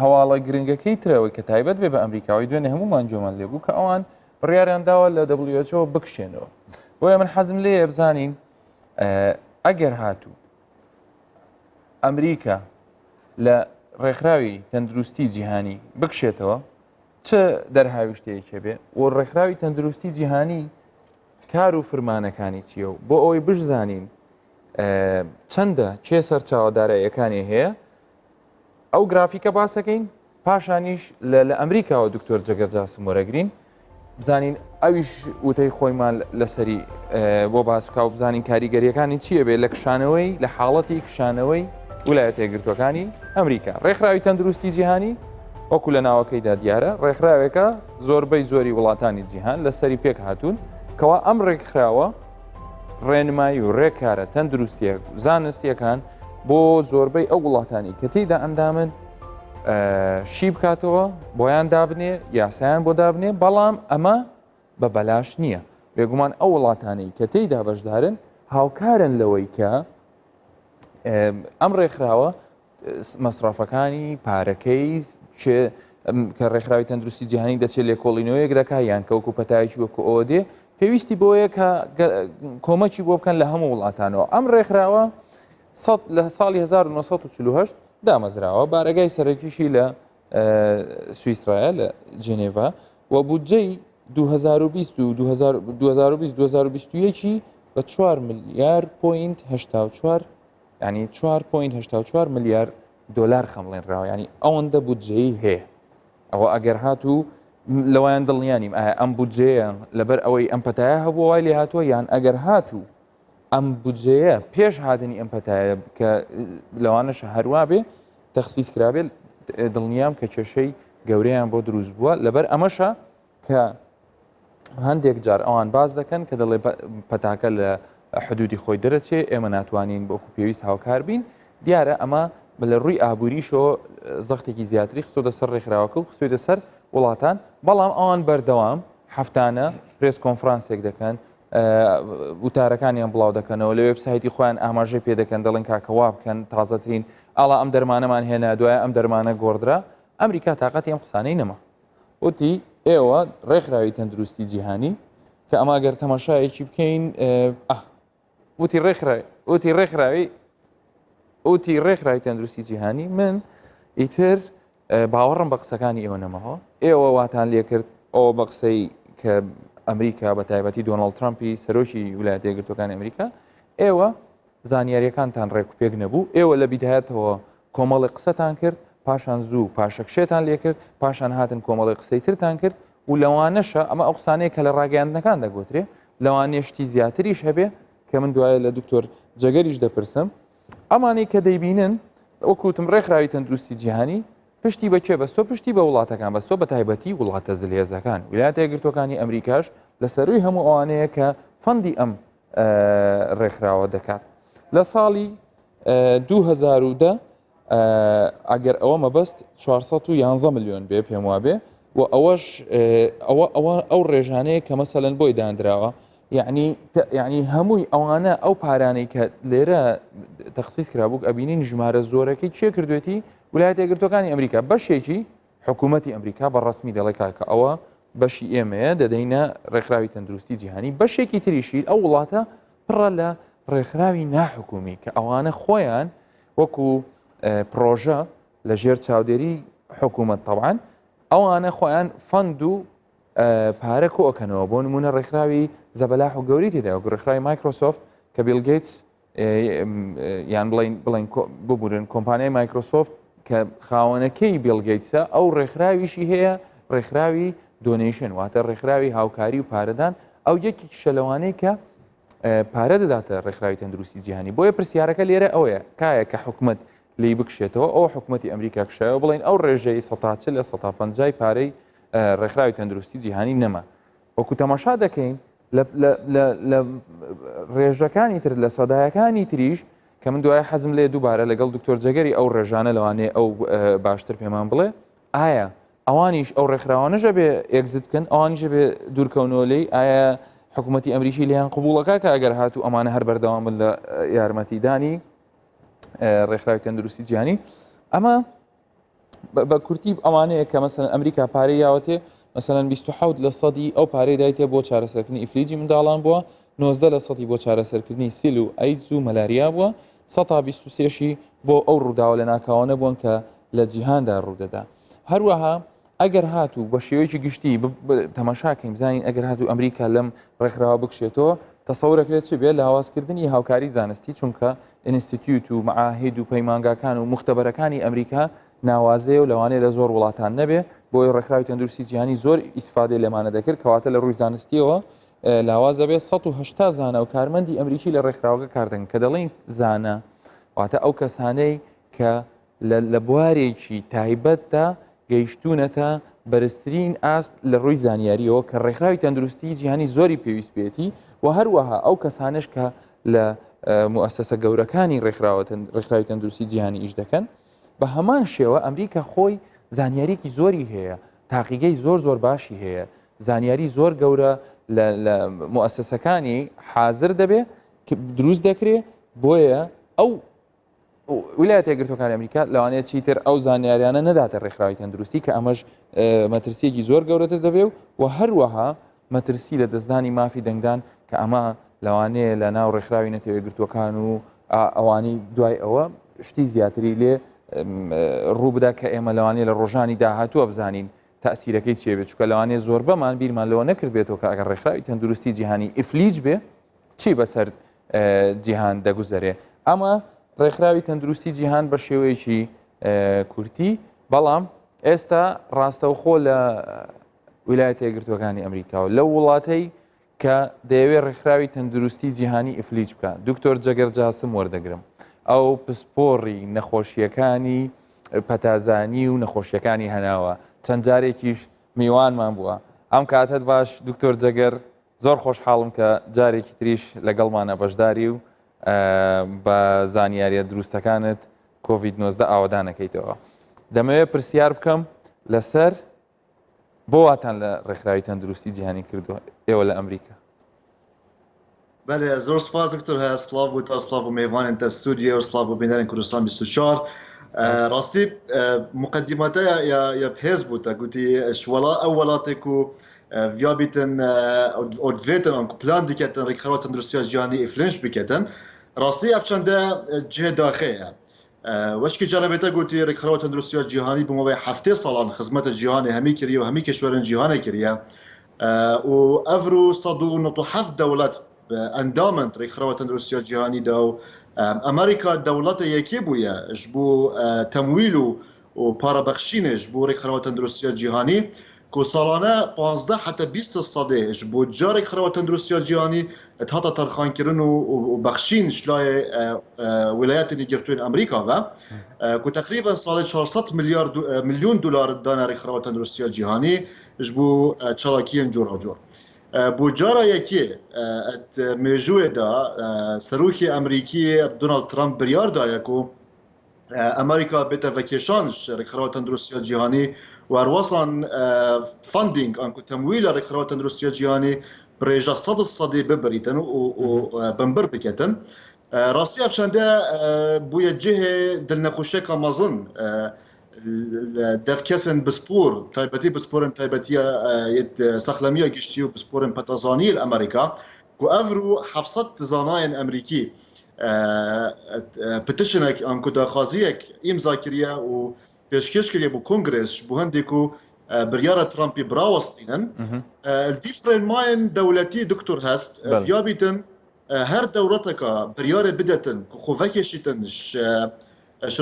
هەواڵە گرنگەکەی ترەوەی کە تایبەت بێ بە ئەمریکاوی دوێنێ هەمومان جۆمان لێبوو کە ئەوان بڕیاریان داوە لە WHO بکشێنەوە بۆیە من حەزم لێیە بزانین ئەگەر هاتوو ئەمریکا لە ڕێکخراوی تەندروستی جیهانی بکشێتەوە چه دەرهاوی شتەیەکێ بێ و ڕێکخراوی تەندروستی جیهانی کار و فرمانەکانی چییە و بۆ ئەوەی بشزانین چەندە چێ سەرچاوەداراییەکانی هەیە ئەو گرافیکە باسەکەین پاشانیش لە ئەمریکاوە دکتۆر جەگەرجاسم وەرەگرین بزانین ئەویش وتەی خۆیمان لەسەری بۆ باس بکە و بزانین کاریگەریەکانی چییە بێ لە کشانەوەی لە حاڵەتی کشانەوەی ویلایەتە یەکگرتووەکانی ئەمریکا ڕێکخراوی تەندروستی جیهانی وەکو لە ناوەکەیدا دیارە ڕێکخراوێکە زۆربەی زۆری وڵاتانی جیهان لەسەری پێک هاتوون کەوا ئەم ڕێکخراوە ڕێنمایی و ڕێکارە تەندروستیە زانستیەکان بۆ زۆربەی ئەو وڵاتانی کە تێیدا ئەندامن شی بکاتەوە بۆیان دابنێ یاسایان بۆ دابنێ بەڵام ئەمە بە بەلاش نییە بێگومان ئەو وڵاتانی کە تێیدا بەشدارن هاوکارن لەوەی کە ئەم ڕێکخراوە مەسرافەکانی پارەکەی کە ڕێکخراوی تەندروستی جیهانی دەچێت لێکۆڵینەوەیەک دەکات یان کەوکو پەتایکی وەکو ئەوە دێ پێویستی بۆیە کە کۆمەکی بۆ بکەن لە هەموو وڵاتانەوە ئەم ڕێکخراوە لە ساڵی 1948 دامەزراوە بارەگای سەرەکیشی لە سوئیسرایە لە جنێڤا و بودجەی 2020 و 2021 بە 4 ملیار پوینت 84 ینی 4.84 ملیار دلار خەمڵێنراوە ینی ئەوەندە بودجەی هەیە ئەوە ئەگەر هاتوو لەوایان دڵنیانیم ئەم بودجەیە لەبەر ئەوەی ئەم پەتایە هەبوو وای لێ هاتووە یان ئەگەر هاتوو ئەم بودجەیە پێش هاتنی ئەم پەتایە کە لەوانەش هەروە بێ تەخسیس کرابێت دڵنیام کە کێشەی گەورەیان بۆ دروست بووە لەبەر ئەمەشە کە هەندێک جار ئەوان باز دەکەن کە دەڵێ پەتاکە لە حدودی خۆی دەرەچێ ئێمە ناتوانین بۆکو پێویست هاوکار بین دیارە ئەمە لە ڕووی ئابووریشەوە زەختێکی زیاتری خستۆدە سەر ڕێکخراوەکە و خستۆیدە سەر وڵاتان بەڵام ئەوان بەردەوام هەفتانە پرێس کۆنفرانسێک دەکەن وتارەکانیان بڵاو دەکەنەوە لە وێبسایتی خۆیان ئاماژەی پێ دەکەن دەڵێن کاکەوا بکەن تازەترین ئاڵا ئەم دەرمانەمان هێنا دوایە ئەم دەرمانە گۆڕدرا ئەمریکا تااقەتی ئەم قسانەی نەما وتی ئێوە ڕێکخراوی تەندروستی جیهانی کە ئەماگەر تەماشایەکی بکەین وتی ڕێکخراوی تەندروستی جیهانی من ئیتر باوەڕم بە قسەکانی ئێوە نەمەوە ئێوە واتان لێکرد ئەوە بە قسەی کە ئەمریکا بە تایبەتی دۆناڵد ترامپی سەرۆکی ویلایەتە یەکگرتوەکانی ئەمریکا ئێوە زانیاریەکانتان ڕێکوپێک نەبوو ئێوە لە بیدایەتەوە کۆمەڵی قسەتان کرد پاشان زوو پاشەکشێتان لێ کرد پاشان هاتن کۆمەڵی قسەی ترتان کرد و لەوانەشە ئەمە ئەو قسانەیە کە لە ڕاگەیاندنەکان دەگوترێ لەوانێشتی زیاتریش هەبێ کە من دوایە لە دکتۆر جەگەریش دەپرسم ئەمانەی کە دەیبینن وەکوتم ڕێکخراوی تەندروستی جیهانی پشتی بەکێ بەستۆ پشتی بە وڵاتەکان بەستۆ بە تایبەتی وڵاتە زلێزەکان ویلایەتە یەکگرتوەکانی ئەمریکاش لەسەروی هەموو ئەوانەیە کە فەندی ئەم ڕێکخراوە دەکات لە ساڵی 2010 ئەگەر ئەوە مەبەست 411 ملیۆن بێ پێم وابێ و ئەوەش ئەو ڕێژانەیە کە مەسەلەن بۆی دانراوە یعنی هەمووی ئەوانە ئەو پارانەی کە لێرە تەخسیس کرابوو ئەبینین ژمارە زۆرەکەی چێ کردوێتی ویلایەتە یەکگرتوەکانی ئەمریکا بەشێکی حکوومەتی ئەمریکا بەڕسمی دەڵێ کاکە ئەوە بەشی ئێمەیە دەدەینە ڕێکخراوی تەندروستی جیهانی بەشێکی تریشی ئەو وڵاتە پڕە لە ڕێکخراوی ناحکومی کە ئەوانە خۆیان وەکو پرۆژە لە ژێر چاودێری حکوومەت طبعاً ئەوانە خۆیان فەند و پارە کۆکەنەوە بۆ نمونە ڕێکخراوی زەبەلاح و گەوری تێدا و ڕێکخراوی مایکرۆسۆفت کە بیل گیتس یان بڵین ببورن کۆمپانیای مایکرۆسۆفت کە خاوەنەکەی بیل گیتسە ئەو ڕێکخراویشی هەیە ڕێکخراوی دۆنیشن واتە ڕێکخراوی هاوکاری و پارەدان ئەو یەکی شەلەوانەی کە پارە دەداتە ڕێکخراوی تەندروستی جیهانی بۆیە پرسیارەکە لێرە ئەوەیە کایە کە حکوومەت لی بکشێتەوە ئەو حکوومەتی ئەمریکا کشایەوە بڵین ئەو ڕێژەی 140 لە 150 پارەی ڕێکخراوی تەندروستی جیهانی نەما وەکو تەماشا دەکەین لە ڕێژەکانی تر لە سەدایەکانی تریش کە من دوایە حەزم لێ دووبارە لەگەڵ دکتۆر جەگەری ئەو ڕێژانە لەوانێ ئەو باشتر پێمان بڵێ ئایا ئەوانیش ئەو ڕێکخراوانەژە بێ ئێگزت بکەن ئەوانیشە بێ دوورکەونەوە لێی ئایا حکوومەتی ئەمریکی لیان قبولەکە کە ئەگەر هاتوو ئەمانە هەر بەردەوام بن لە یارمەتیدانی ڕێکخراوی تەندروستی جیهانی ئەمە بە کورتی ئەوانەیە کە مەسەن ئەمریکا پارەی یاوەتێ مەسەن 27 لە سەدی ئەو پارەی دایتێ بۆ چارەسەرکردنی ئیفلیجی منداڵان بووە 19 لە سەدی بۆ چارەسەرکردنی سیل و ئەیدز و مەلاریا بووە 123شی بۆ ئەو ڕووداوە لە ناکاوانە بوون کە لە جیهاندا ڕوودەدا هەروەها ئەگەر هاتوو بە شێوەیەکی گشتی تەماشاکەین بزانین ئەگەر هاتوو ئەمریکا لەم ڕێکخراوە بکشێتەوە تەسەورەکرێت چ بێت لە هاوازکردنی هاوکاری زانستی چونکە ئینستیتیوت و معاهید و پەیمانگاکان و مختبەرەکانی ئەمریکا ناوازەیە و لەوانەیە لە زۆر وڵاتان نەبێ بۆی ڕێکخراوی تەندروستی جیهانی زۆر ئیسفادەی لەمانە دەکرد کەواتە لە ڕووی زانستیەوە لاوازە بێت 180 زانە و کارمەندی ئەمریکی لە ڕێکخراوەکە کاردن کە دەڵێن زانە واتە ئەو کەسانەی کە لە بوارێکی تایبەتدا گەیشتونەتە بەرزترین ئاست لە ڕووی زانیاریەوە کە ڕێکخراوی تەندروستی جیهانی زۆری پێویست بێتی و هەروەها ئەو کەسانش کە لە مؤسسە گەورەکانی ڕێکخراوی تەندروستی جیهانی ئیش دەکەن بە هەمان شێوە ئەمریکا خۆی زانیاریکی زۆری هەیە تاقیگەی زۆر باشی هەیە زانیاری زۆر گەورە لە مؤسسەکانی حاضر دەبێ دروست دەکرێت بۆیە ئەو ویلایەتە یەکگرتوەکانی ئەمریکا لەوانەیە چیتر ئەو زانیاریانە نەداتە ڕێکخراوی تەندروستی کە ئەمەش مەترسیەکی زۆر گەورەتر دەبێ و هەروەها مەترسی لە دەستدانی مافی دەنگدان کە ئەمە لەوانەیە لە ناو ڕێکخراوی نەتەوە یەکگرتوەکان و ئەوانەی دوای ئەوە شتی زیاتری لێ ڕوو بدا کە ئێمە لەوانەیە لە ڕۆژانی داهاتووە بزانین تەسیرەکەی چێ بێت چکە لەوانەیە زۆر بەمان بیرمان لەوە نەکرد بێتەوە کە ئەگەر ڕێکخراوی تەندروستی جیهانی ئیفلیج بێ چی بەسەر جیهان دەگوزەرێ ئەمە ڕێکخراوی تەندروستی جیهان بە شێوەیەکی کورتی بەڵام ئێستا ڕاستەوخۆ لە ویلایەتە یەکگرتوەکانی ئەمریکا و لەو وڵاتەی کە دەیەوێت ڕێکخراوی تەندروستی جیهانی ئیفلیج بکە. دکتۆر جەگەر جاسم وەردەگرم ئەو پسپۆڕی نەخۆشیەکانی پەتازانی و نەخۆشیەکانی هەناوە چەند جارێکیش میوانمان بووە. ئەم کاتت باش دکتۆر جەگەر زۆر خۆشحاڵم کە جارێکی تریش لەگەڵمانە بەشداری و بە زانیاریە دروستەکانت کۆڤید-19 ئاوادانەکەیتەوە. دەمەوێت پرسیار بکەم لەسەر بۆ واتان لە ڕێکخراوی تەندروستی جیهانی کردووە ئێوە لە ئەمریکا. بله زۆر سپاس دکتۆر هەیە سلااو و تا سلااو و میوانên te stûdiyo و سلااو و بینەرên Kurdistan 24 ڕاستی مقدمەتە یا پێز بوو تا گوتی شوەڵا ئەو وڵاتێک و ڤیابیتن ئۆدڤێتن ئەم پلان دیکەتن ڕێکخراوە تەندروستیە جیهانی ئیفلنج بکەتن ڕاستی ئەف چەندە جهێ داخەیە وەشکی جالبێتە گوتی ڕێکخراوە تەندروستیە جیهانی بمەوەی هەفتێ ساڵان خزمەتە جیهانی هەمی کردیە و هەمی کشوەرن جیهانە کردیە و ئەڤرو 197 دەوڵەت ئەندامنت ڕێکخراوە تەندروستیە جیهانیدا و ئەمریکا دەوڵەتە یەکێ بووە ژ بۆ تەمویل و پارەبەخشینش بۆ ڕێکخراوە تەندروستیە جیهانی کو ساڵانە 15 حتا 20 سەدەش بۆ جارێک خراوە تەندروستیە جیهانی هاتە تەرخانکردن و بەخشین شلای ویلایەتی یەکگرتووین ئەمریکاوە کو تقریبا ساڵی 400 میلیۆن دلار دانە ڕێکخراوە تەندروستیە جیهانی ژ بۆ چالاکیên جۆراجۆر. بۆ جارە یەکێ مێژوێدا سەرۆکی ئەمریکی دۆناڵد ترامپ بریاردایە و ئەمریکا بێتە ڤەکێشانش ڕێکخراوە تەندروستیە جیهانی و هەروەسان فاندینگ ئەنکو تەمویلە ڕێکخراوە تەندروستیە جیهانی برێژە 100 ببریتن و بمبر بکەتن. ڕاستی ئەفشەندە بووە جهێ دڵنەخۆشیێکە مەزن دەفکەسن بسپۆر تایبەتی بسپۆرن تایبەتیە سەخلەمیە گشتی و بسپۆرن پەتەزانی ئەمریکا و ئەڤرو 700 زانایەن ئەمریکی پتیشنێک ئەنکو داخوازیەک ئیمزا کردیە و پێشکەش کردیە بۆ کۆنگرس بۆ هەندێک و بریارە ترامپی براوەستینن دیفرێنمایەن دەوڵەتی دکتۆر هەست یابیتن هەر دەوڵەتەکە بریارە بدەتن خۆ ڤەکێشیتنش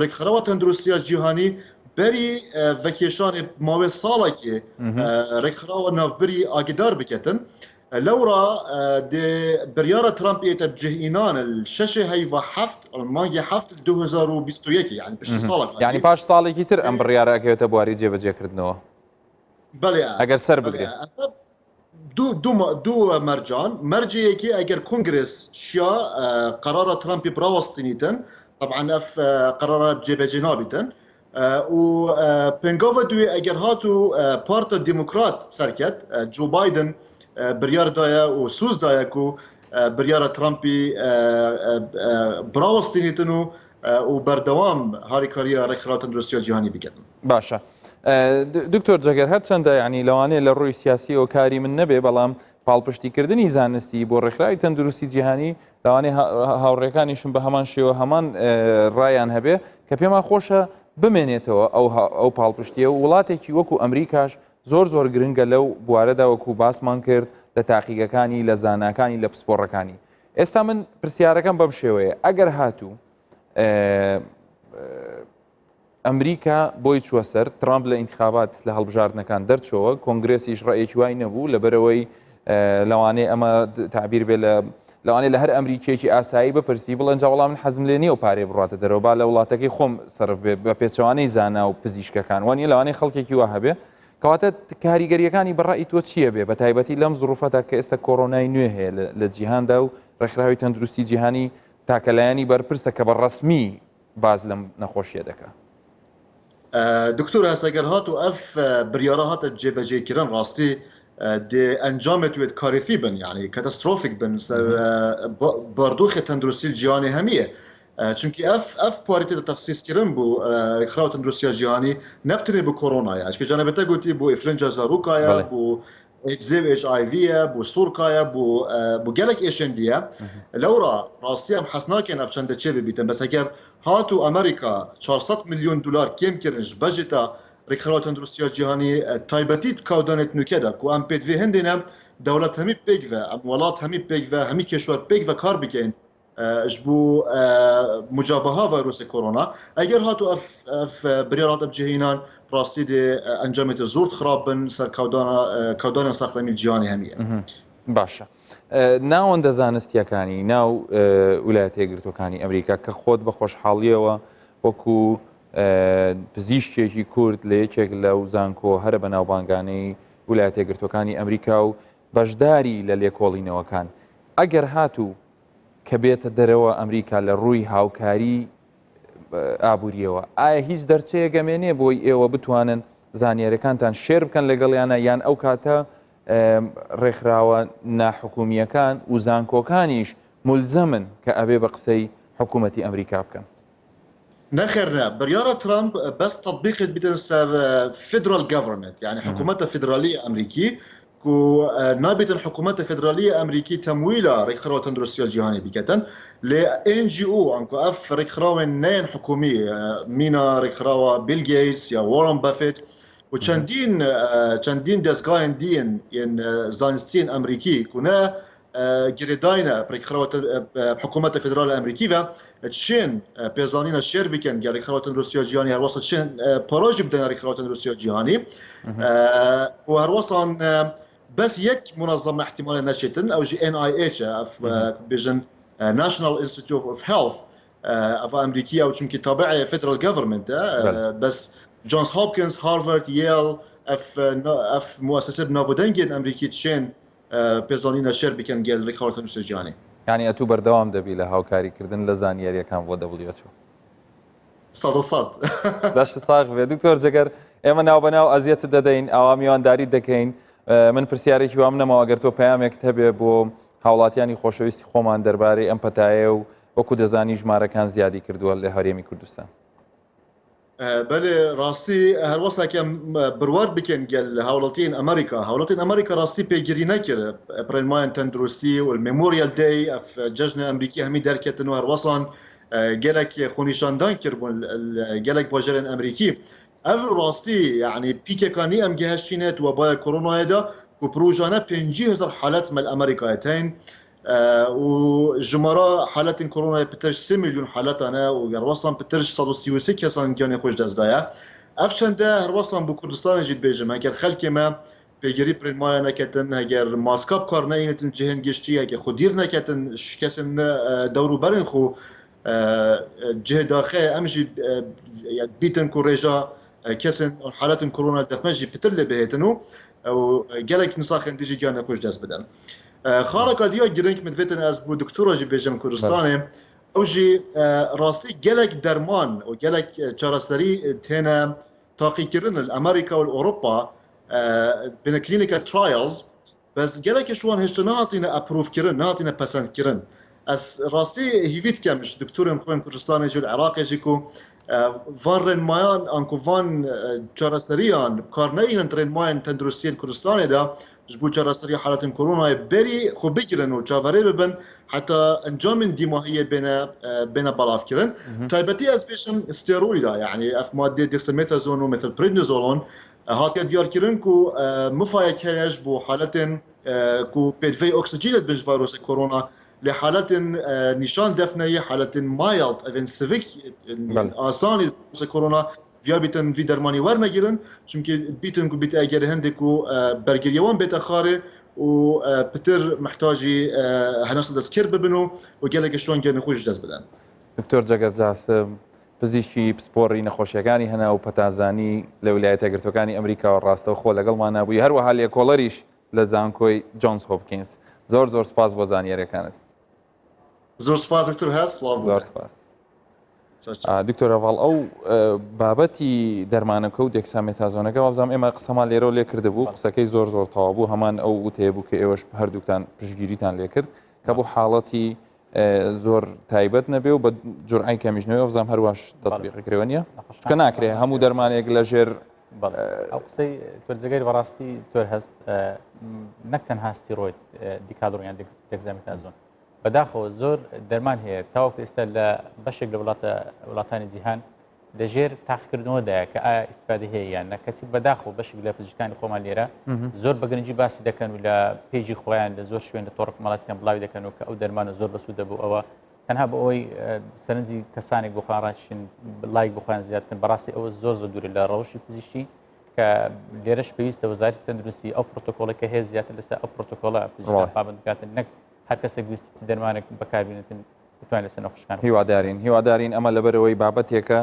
ڕێکخراوە تەندروستیە جیهانی بەری ڤەکێشانی ماوەی ساڵێکی ڕێکخراوە ناوبەری ئاگدار بکەتن لەورا بریارە ترامپ ئێتە بجهئینان شەشێ هەیڤە هەفت مانگی هەفت 2021 یعنی پشتی ساڵێک یعنی پاش ساڵێکی تر ئەم بڕیارە ئەکەوێتە بواری جێبەجێکردنەوە بەڵێ ئەگەر سەر بگرێت دوو مەرجان مەرجەیەکی ئەگەر کۆنگرس شیا قەرارە ترامپی براوەستنیتن طبعا ئەف قەرارە جێبەجێ نابیتن و پێنگاوە دوێ ئەگەر هاتو پارتە دیموکرات سەرکەت جو بایدن بریاردایە و سوزدایە و بریارە ترامپی براوەستنیتن و بەردەوام هاریکاریە ڕێکخراوە تەندروستیە جیهانی بکەن. باشە دکتۆر جەگەر هەرچەندە ینی لەوانەیە لە ڕووی سیاسی و کاری من نەبێ بەڵام پاڵپشتیکردنی زانستی بۆ ڕێکخراوی تەندروستی جیهانی لەوانەیە هاوڕێکانیشم بە هەمان شێوە هەمان ڕایان هەبێ کە پێمان خۆشە بمێنێتەوە ئەو پاڵپشتیە و وڵاتێکی وەکو ئەمریکاش زۆر گرنگە لەو بوارەدا وەکو باسمان کرد لە تاقیگەکانی لە زاناکانی لە پسپۆڕەکانی. ئێستا من پرسیارەکەم بەم شێوەیە ئەگەر هاتوو ئەمریکا بۆی چووە سەر ترامپ لە ئینتخابات لە هەڵبژاردنەکان دەرچەوە کۆنگرێسیش ڕێیەکی وای نەبوو لەبەرەوەی لەوانەیە ئەمە تعبیر بێ لەوانەیە لە هەر ئەمریکیەکی ئاسایی بپرسی بڵێن جا وەڵام من حەزم لێ نییە و پارێ بڕاتە دەرەوە با لە وڵاتەکەی خۆم سەرف بێ بە پێچەوانەی زانا و پزیشکەکان وانە لەوانەیە خەڵکێکی وا هەبێ کەواتە کاریگەریەکانی بەڕای تۆ چییە بێ بە تایبەتی لەم زروفەتە کە ئێستا کۆڕۆنای نوێ هەیە لە جیهاندا و ڕێکخراوی تەندروستی جیهانی تاکەلایانی بەرپرسە کە بە ڕەسمی باز لەم نەخۆشیە دەکات. دکتۆر هەستەگەر هات و ئەف بریارە هاتە جێبەجێکردن ڕاستی ئەنجامێت کارێتی بن یعنی کاتەسترۆفیک بن سەر باردۆخی تەندروستی جیهانی هەمیە چونکی ئەف پارێتە تەخسیسکردن بۆ ڕێکخراوە تەندروستیە جیهانی نەبتنێ بۆ کۆڕۆنایە چکە جانەبەتە گوتی بۆ ئینفلونجا زاروکایە بۆ HIV بۆ سوورکایە بۆ gelek ئێشێندیە لەورا ڕاستی ئەم حەز ناکەن ئەف چەندە چێ ببیتن بەس ئەگەر هات و ئەمریکا 400 میلیۆن دلار کێمکردنش بەژێتە ڕێکخراوە تەندروستیە جیهانی تایبەتیت کاودانێت نوکەدا و ئەم پێدوێ هەندێنە دەوڵەت هەمی پێکڤە ئەم وڵات هەمی پێکڤە هەمی کێشوەر پێکڤە کار بکەین ژ بۆ مجابهە ڤایرۆسی کۆڕۆنا ئەگەر هات و ئەف بریارات بجهێنان ڕاستی دێ ئەنجامێتە زۆر خراپ بن سەر کاودانە ساخلەمی جیهانی هەمیە. باشە ناوەندە زانستیەکانی ناو ویلایەتە یەکگرتووەکانی ئەمریکا کە خۆت بە خۆشحاڵیەوە وەکو پزیشکێکی کورد لە یەکێک لەو زانکۆ هەرە بە ناوبانگانەی ویلایەتە یەکگرتووەکانی ئەمریکا و بەشداری لە لێکۆڵینەوەکان ئەگەر هاتوو کە بێتە دەرەوە ئەمریکا لە ڕووی هاوکاری ئابوووریەوە ئایا هیچ دەرچەیە گەمێنێ بۆی ئێوە بتوانن زانیاریەکانتان شێر بکەن لەگەڵیانە یان ئەو کاتە ڕێکخراوە ناحکومیەکان و زانکۆکانیش ملزەمن کە ئەبێ بە قسەی حکوومەتی ئەمریکا بکەن نخيرنا بريارة ترامب بس تطبيق بدن سر فيدرال جوفرمنت يعني حكومة فيدرالية أمريكي كو نابت الحكومات الفيدرالية أمريكي تمويلا ريخراوة تندرسية الجهاني بكتن ل NGO أنكو أف ريخراوة نين حكومية مينا ريخراوة بيل جيتس يا وارن بافيت وچندين دستگاهن دين ين زانستين أمريكي كنا جريداينا ريخراوة حكومة الفيدرالية الأمريكية تشين بيزانينا شير بكن قال ريخراوة تندرسية الجهاني هالوصل تشين براجب دنا ريخراوة تندرسية الجهاني وهالوصل بس يك منظمة احتمال نشيتن أو جي NIH بيجن National Institute of Health أف أمريكية أو شمكي تابعة Federal Government بس جونز هوبكنز هارفارد ييل أف مؤسسة نافودنجين أمريكي تشين بيزانينا شير بكن قال ريخراوة تندرسية الجهاني يعني ئەتوو بەردەوام دەبی لە هاوکاریکردن لە زانیاریەکان بۆ WHO صد باشە ساغ بێ دکتۆر جەگەر ئێمە ناوبەناو ئەزیەت دەدەین ئاوا میوانداری دەکەین من پرسیارێکی وام نەماوە ئەگەر تۆ پەیامێکت هەبێ بۆ هاوڵاتیانی خۆشەویستی خۆمان دەربارەی ئەم پەتایە و وەکو دەزانی ژمارەکان زیادی کردووە لە هەرێمی کوردستان بله راستی هر واسه که بروار بکن گل هاولتین امریکا راستی پیگیری نکرد پرلمان تندرستی و الميموريال داي اف جشن امریکی همی درکتن و هر واسان گلک خونیشاندان کربون گلک باجرن امریکی اف راستی يعني پیک کانی ام گهشینت و با کرونا دا کو پروژانه 50000 حالت مال امریکایتین وجمرة حالات كورونا بترش 3 مليون حالات أنا ويروصل بترش 136 كسان جاني خوش دزدايا أفشان ده هروصل بكردستان جد بيجمع كان خلك ما بيجري بريمايا نكتن هجر ماسكاب كارنين تنجهن جشتي هجر خدير نكتن كسن دورو برين خو جه داخل أمشي بيتن كوريجا كسن حالات كورونا دفمجي بترل بهتنو أو جالك نساخن ديجي جاني خوش دز بدن خارق ديا جرينك مدفتن از بو دكتورة جي بيجم كردستاني او جي راستي جلك درمان و جلك چارستري تينا تاقي كرن الامريكا والاوروبا بين كلينيكال ترايلز بس جلك شوان هشتو ناطينا ابروف كرن ناطينا بسند كرن اس راستي هيفيت كامش دكتور مخوين كردستاني جو العراقي جيكو فان مايان انكو فان چارستريان كارنين انترين ماين تندرسين كردستاني دا جبو جراسري حالات كورونا بري خو بيجرن وجافري ببن حتى انجام ديماهيه بين بلاف كرن تايبتي از بيشم ستيرويدا يعني اف ماده ديكساميثازون ومثل بريدنيزولون هاكا ديار كرن كو مفايك هيج بو حالات كو بيدفي اكسجين بج فيروس كورونا لحالات نشان دفنيه حالات مايلد افن سيفيك اساني كورونا ویا بیتن وی درمانی ور نگیرن چون که بیتن کو بیت اگر هندکو برگریوان بیت خاره و پتر محتاجی هناس دستکر ببنو و گلک شون گن خوش دست بدن دکتۆر جەگەر جاسم پزیشکی پسپۆڕی نەخۆشیەکانی هەنا و پەتازانی لە ویلایەتە یەکگرتووەکانی ئەمریکا و ڕاستەوە خۆ لەگەڵمان نبووی هەروەها لێکۆڵەریش لە زانکۆی جۆنز هۆپکینز زۆر سپاس بۆ زانیاریەکانت زۆر سپاس دکتۆر هەست زۆر سپاس دکتۆر ئەڤاڵ ئەو بابەتی دەرمانەکە و دێکسامێتازۆنەکە وابزانام ئێمە قسەمان لێرە لێ کردبوو قسەکەی زۆر تەواو بوو هەمان ئەو وتەیە بوو کە ئێوەش هەردووکتان پشتگیریتان لێ کرد کە بۆ حاڵەتی زۆر تایبەت نەبێ و بە جورعی کەمیژنەوەی وابزانام هەروەش تەطبیقیکرێوە نییە کە ناکرێ هەموو دەرمانێک لە ژێر ئەو قسەی تۆرجەگەی بەڕاستی تۆر هەست نەک تەنها ستیرۆید دیکادڕۆیان دێکسامێتازۆن بەداخەوە زۆر دەرمان هەیە تاوەکو ئێستا لە بەشێک لە وڵاتانی جیهان لەژێر تاقیکردنەوەدایە کە ئایا ئیسفادە هەیە یان نە کەچی بەداخەوە بەشێک لە پزیشکانی خۆمان لێرە زۆر بەگرنگی باسی دەکەن و لە پێیجی خۆیان لە زۆر شوێن لە تۆڕ مەڵاتیان بڵاوی دەکەن و کە ئەو دەرمانە زۆر بەسوودە بوو ئەوە تەنها بە ئەوەی سەرنجی کەسانێک بۆ خۆیان ڕاشین لایک بۆ خۆیان زیادکردن بەڕاستی ئەوە زۆر دوورە لە ڕەوشی پزیشکی کە لێرەش پێویستە وەزارەتی تەندروستی ئەو پرۆتۆکۆڵێکە هەیە زیاتر لەسەر ئەو پرۆتۆکۆڵە پابند بکاتن نەک هەر کەسێک ویستی دەرمانێک بەکاربێنێتن بتوانێت لەسەر نەخۆشخانە هیوادارین ئەمە لەبەرەوەی بابەتێکە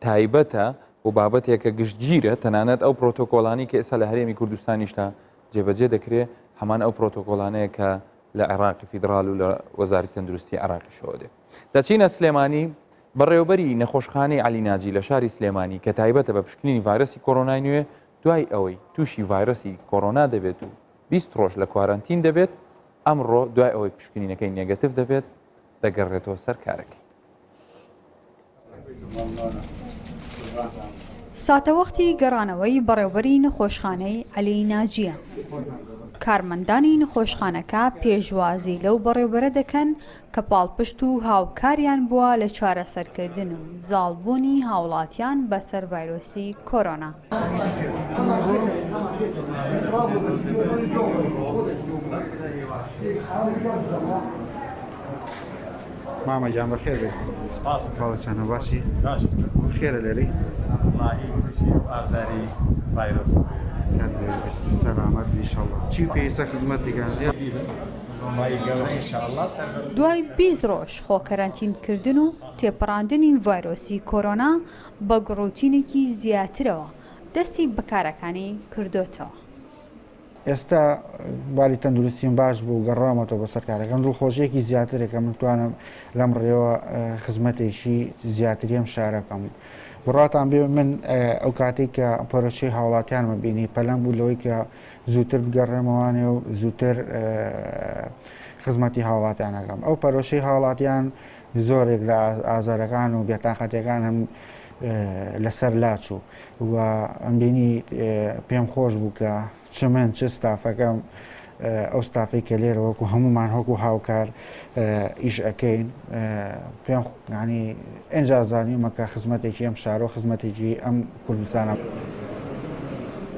تایبەتە و بابەتێکە گشتگیرە تەنانەت ئەو پرۆتۆکۆڵانی کە ئێستا لە هەرێمی کوردستانیشتا جێبەجێ دەکرێت هەمان ئەو پرۆتۆکۆڵانەیە کە لە عێراقی فیدرال و لە وەزارەتی تەندروستی عێراقی شۆ دێت. دەچینە سلێمانی بەڕێوەبەری نەخۆشخانەی عەلی ناجی لە شاری سلێمانی کە تایبەتە بە پشکنینی ڤایرۆسی کۆڕۆنای نوێ دوای ئەوەی تووشی ڤایرۆسی کۆڕۆنا دەبێت و 20 ڕۆژ لە کوارانتین دەبێت ئەمڕۆ دوای ئەوەی پشکنینەکەی نێگەتیڤ دەبێت دەگەڕێتەوە سەر کارەکەی. ساتەوەختی گەڕانەوەی بەڕێوەبەری نەخۆشخانەی عەلی ناجیە. کارمەندانی نەخۆشخانەکە پێشوازی لەو بەڕێوەبەرە دەکەن کە پاڵپشت و هاوکاریان بووە لە چارەسەرکردن و زاڵبوونی هاوڵاتیان بەسەر ڤایرۆسی کۆڕۆنا. ماما جان بخير بك والله كان باشي بخير ليلي ئازاری ڤایرۆس كان بالسلامة ان شاء الله شي في خدمتك كان زياد دوای 20 ڕۆژ خۆکەرانتینکردن و تێپەڕاندنی ڤایرۆسی کۆڕۆنا بە گڕوتینێکی زیاترەوە دەستی بەکارەکانی کردوتەوە. ئێستا باری تەندروستیم باش بوو گەڕامەوە بە سەرکارەکەم دڵخۆشیێکی زیاترێکە من توانم لەم ڕێوە خزمەتێکی زیاتریم شارەکەم. بڕاتان بێ من ئەو کاتێک کە پەرۆشەی هاوڵاتیانمە بینی پەلەم بوو لەوەی کە زووتر بگەڕێمەوانێ و زووتر خزمەتی هاوڵاتیانەکەم. ئەو پەرۆشەی هاوڵاتیان زۆرێک لە ئازارەکان و بێتاقەتەکان هەم لەسەر لاچوو و ئەم بینی پێم خۆش بوو کە چ من چ ستافەکەم ئەو ستافی کە لێرە وەکو هەمومان هەکو هاوکار ئیش ئەەکەین پێم ینی ئەنجا زانیمە کە خزمەتێکی ئەم شارۆ خزمەتێکی ئەم کوردستانە.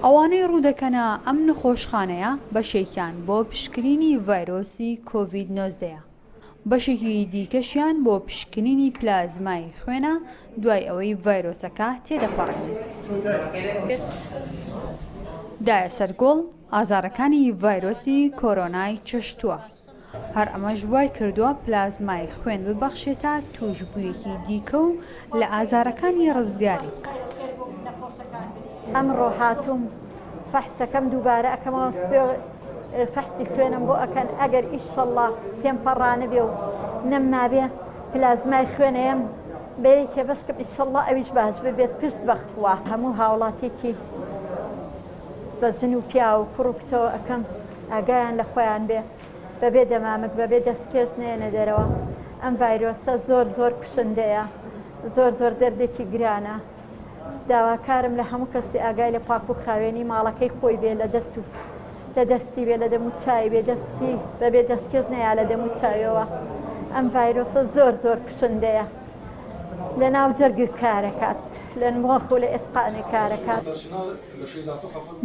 ئەوانەی ڕوودەکەنە ئەم نەخۆشخانەیە بەشێکیان بۆ پشکنینی ڤایرۆسی کۆڤید-19 بەشێکی دیکەشیان بۆ پشکنینی پلازمای خوێنە دوای ئەوەی ڤایرۆسەکە تێدەپەڕێنن. دایە سەرگۆڵ ئازارەکانی ڤایرۆسی کۆڕۆنای چەشتووە. هەر ئەمەش وای کردووە پلازمای خوێن ببەخشێتە توشبوویەکی دیکە و لە ئازارەکانی ڕزگاری بکات. ئەمڕۆ هاتووم فەحسەکەم دووبارە ئەەکەمەوە فەحسی خوێنم بۆ ئەکەن ئەگەر ئیشەڵڵا پێم پەڕانە بێ و نەمابێ پلازمای خوێنەیەم بەیەکێ بەشکە ئیشەڵڵا ئەویش باش ببێت پشت بەخوا هەموو هاوڵاتێکی بە ژن و پیا و کوڕ و کچەوە ئەەکەم ئاگایان لە خۆیان بێ بەبێ دەمامک بەبێ دەستکێش نێنە دەرەوە. ئەم ڤایرۆسە زۆر زۆر کوشندەیە زۆر زۆر دەردێکی گرانە. داواکارم لە هەموو کەسی ئاگای لە پاک و خاوێنی ماڵەکەی خۆی بێ لە دەست و لە دەستی بێ لە دەمو چای بێ دەستی بەبێ دەستکێش نەیە لە دەمو چاویەوە. ئەم ڤایرۆسە زۆر زۆر کوشندەیە لە ناو جەرگ کارەکات لە نمۆخ و لە ئێسقانێ کارەکات.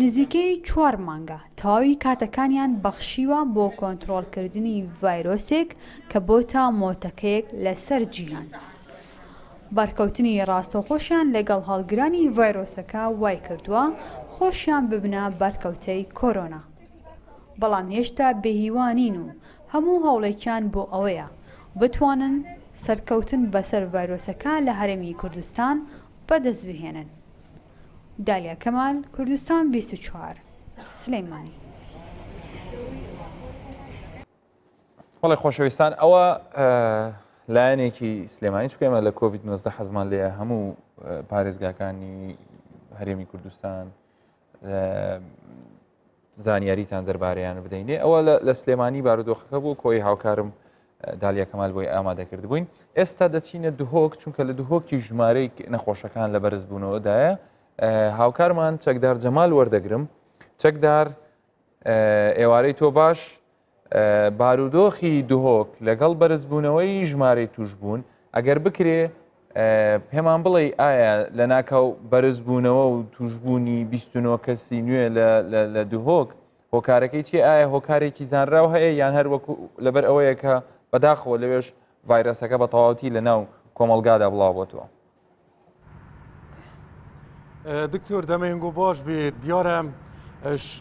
نزیکەی 4 مانگە تەواوی کاتەکانیان بەخشیوە بۆ کۆنتڕۆڵکردنی ڤایرۆسێک کە بۆتە مۆتەکەیەک لەسەر جیهان. بەرکەوتنی ڕاستەوخۆشیان لەگەڵ هەڵگرانی ڤایرۆسەکە وای کردووە خۆشیان ببنە بەرکەوتەی کۆڕۆنا. بەڵام هێشتا بێهیوانین و هەموو هەوڵێکیان بۆ ئەوەیە بتوانن سەرکەوتن بەسەر ڤایرۆسەکە لە هەرێمی کوردستان بەدەست بهێنن. دالیا کەمال، کوردستان 24 سلەیمانی. وڵی خۆشەویستان ئەوە لایەنێکی سلێمانی چکەمە لە کۆڤید-19 حەزمان لێە هەموو پارێزگاکانی هەرێمی کوردستان زانیاریتان دەربارەیان بدەینێ. ئەوە لە سلێمانی بارودۆخەکە بوو کۆی هاوکارم دالیا کەمال بۆی ئامادەکرد بووین. ئێستا دەچینە دوهۆک چونکە لە دوهۆکی ژمارەی نەخۆشەکان لە بەرز بوونەوەدایە هاوکارمان چەکدار جەمال وەردەگرم. چەکدار ئێوارەی تۆ باش بارودۆخی دوهۆک لەگەڵ بەرزبوونەوەی ژمارەی توش بوون ئەگەر بکرێ پێمان بڵێ ئایا لە ناکاو بەرزبوونەوە و توشبوونی 29 کەسی نوێ لە دوهۆک هۆکارەکەی چی ئایا هۆکارێکی زانراو هەیە یان هەر وەکو لەبەر ئەوەیە کە بەداخەوە لەوێش ڤایرۆسەکە بە تەواوەتی لە ناو کۆمەڵگادا بڵاو بۆتەوە؟ دکتۆر دەمەنگۆ باش بێ دیارە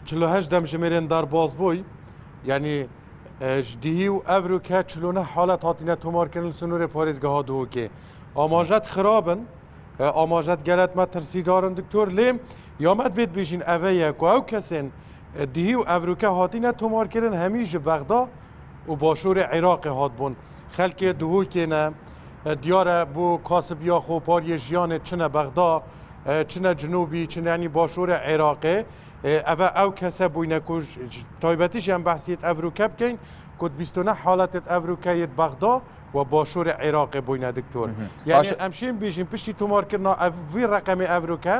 48 دەم ژمێرێن دەرباز بووی یعنی دیهی و ئەڤروکە چلۆنە حالەت هاتینە تۆمارکردن سنوورێ پارێزگەها دووکێ ئاماژەت خرابن ئاماژەت گەلەتمە ترسیدارن دکتۆر لێم یامەت بێت بێژین ئەvەیە و ئەو کەسێن دیهی و ئەڤروکە هاتینە تۆمارکردن هەمیژ بەغدا و باشووری عێراقی هات بوون خەلکێ دووکێنە دیارە بۆ کاسبیا خۆپاریە ژیانێت چنە بەغدا چنە جنوبی چنانی باشووری عێراقی ئەvە ئەو کەسە بووینە تایبەتیشیان بەحسیت ئەڤروکە بکەین کۆت 29 حالەتت ئەڤروکەیت بەغدا و باشووری عێراقی بووینە دکتۆر یعنی ئەمشین بێژین پشتی تۆمارکردنا وی ڕقەمی ئەڤروکە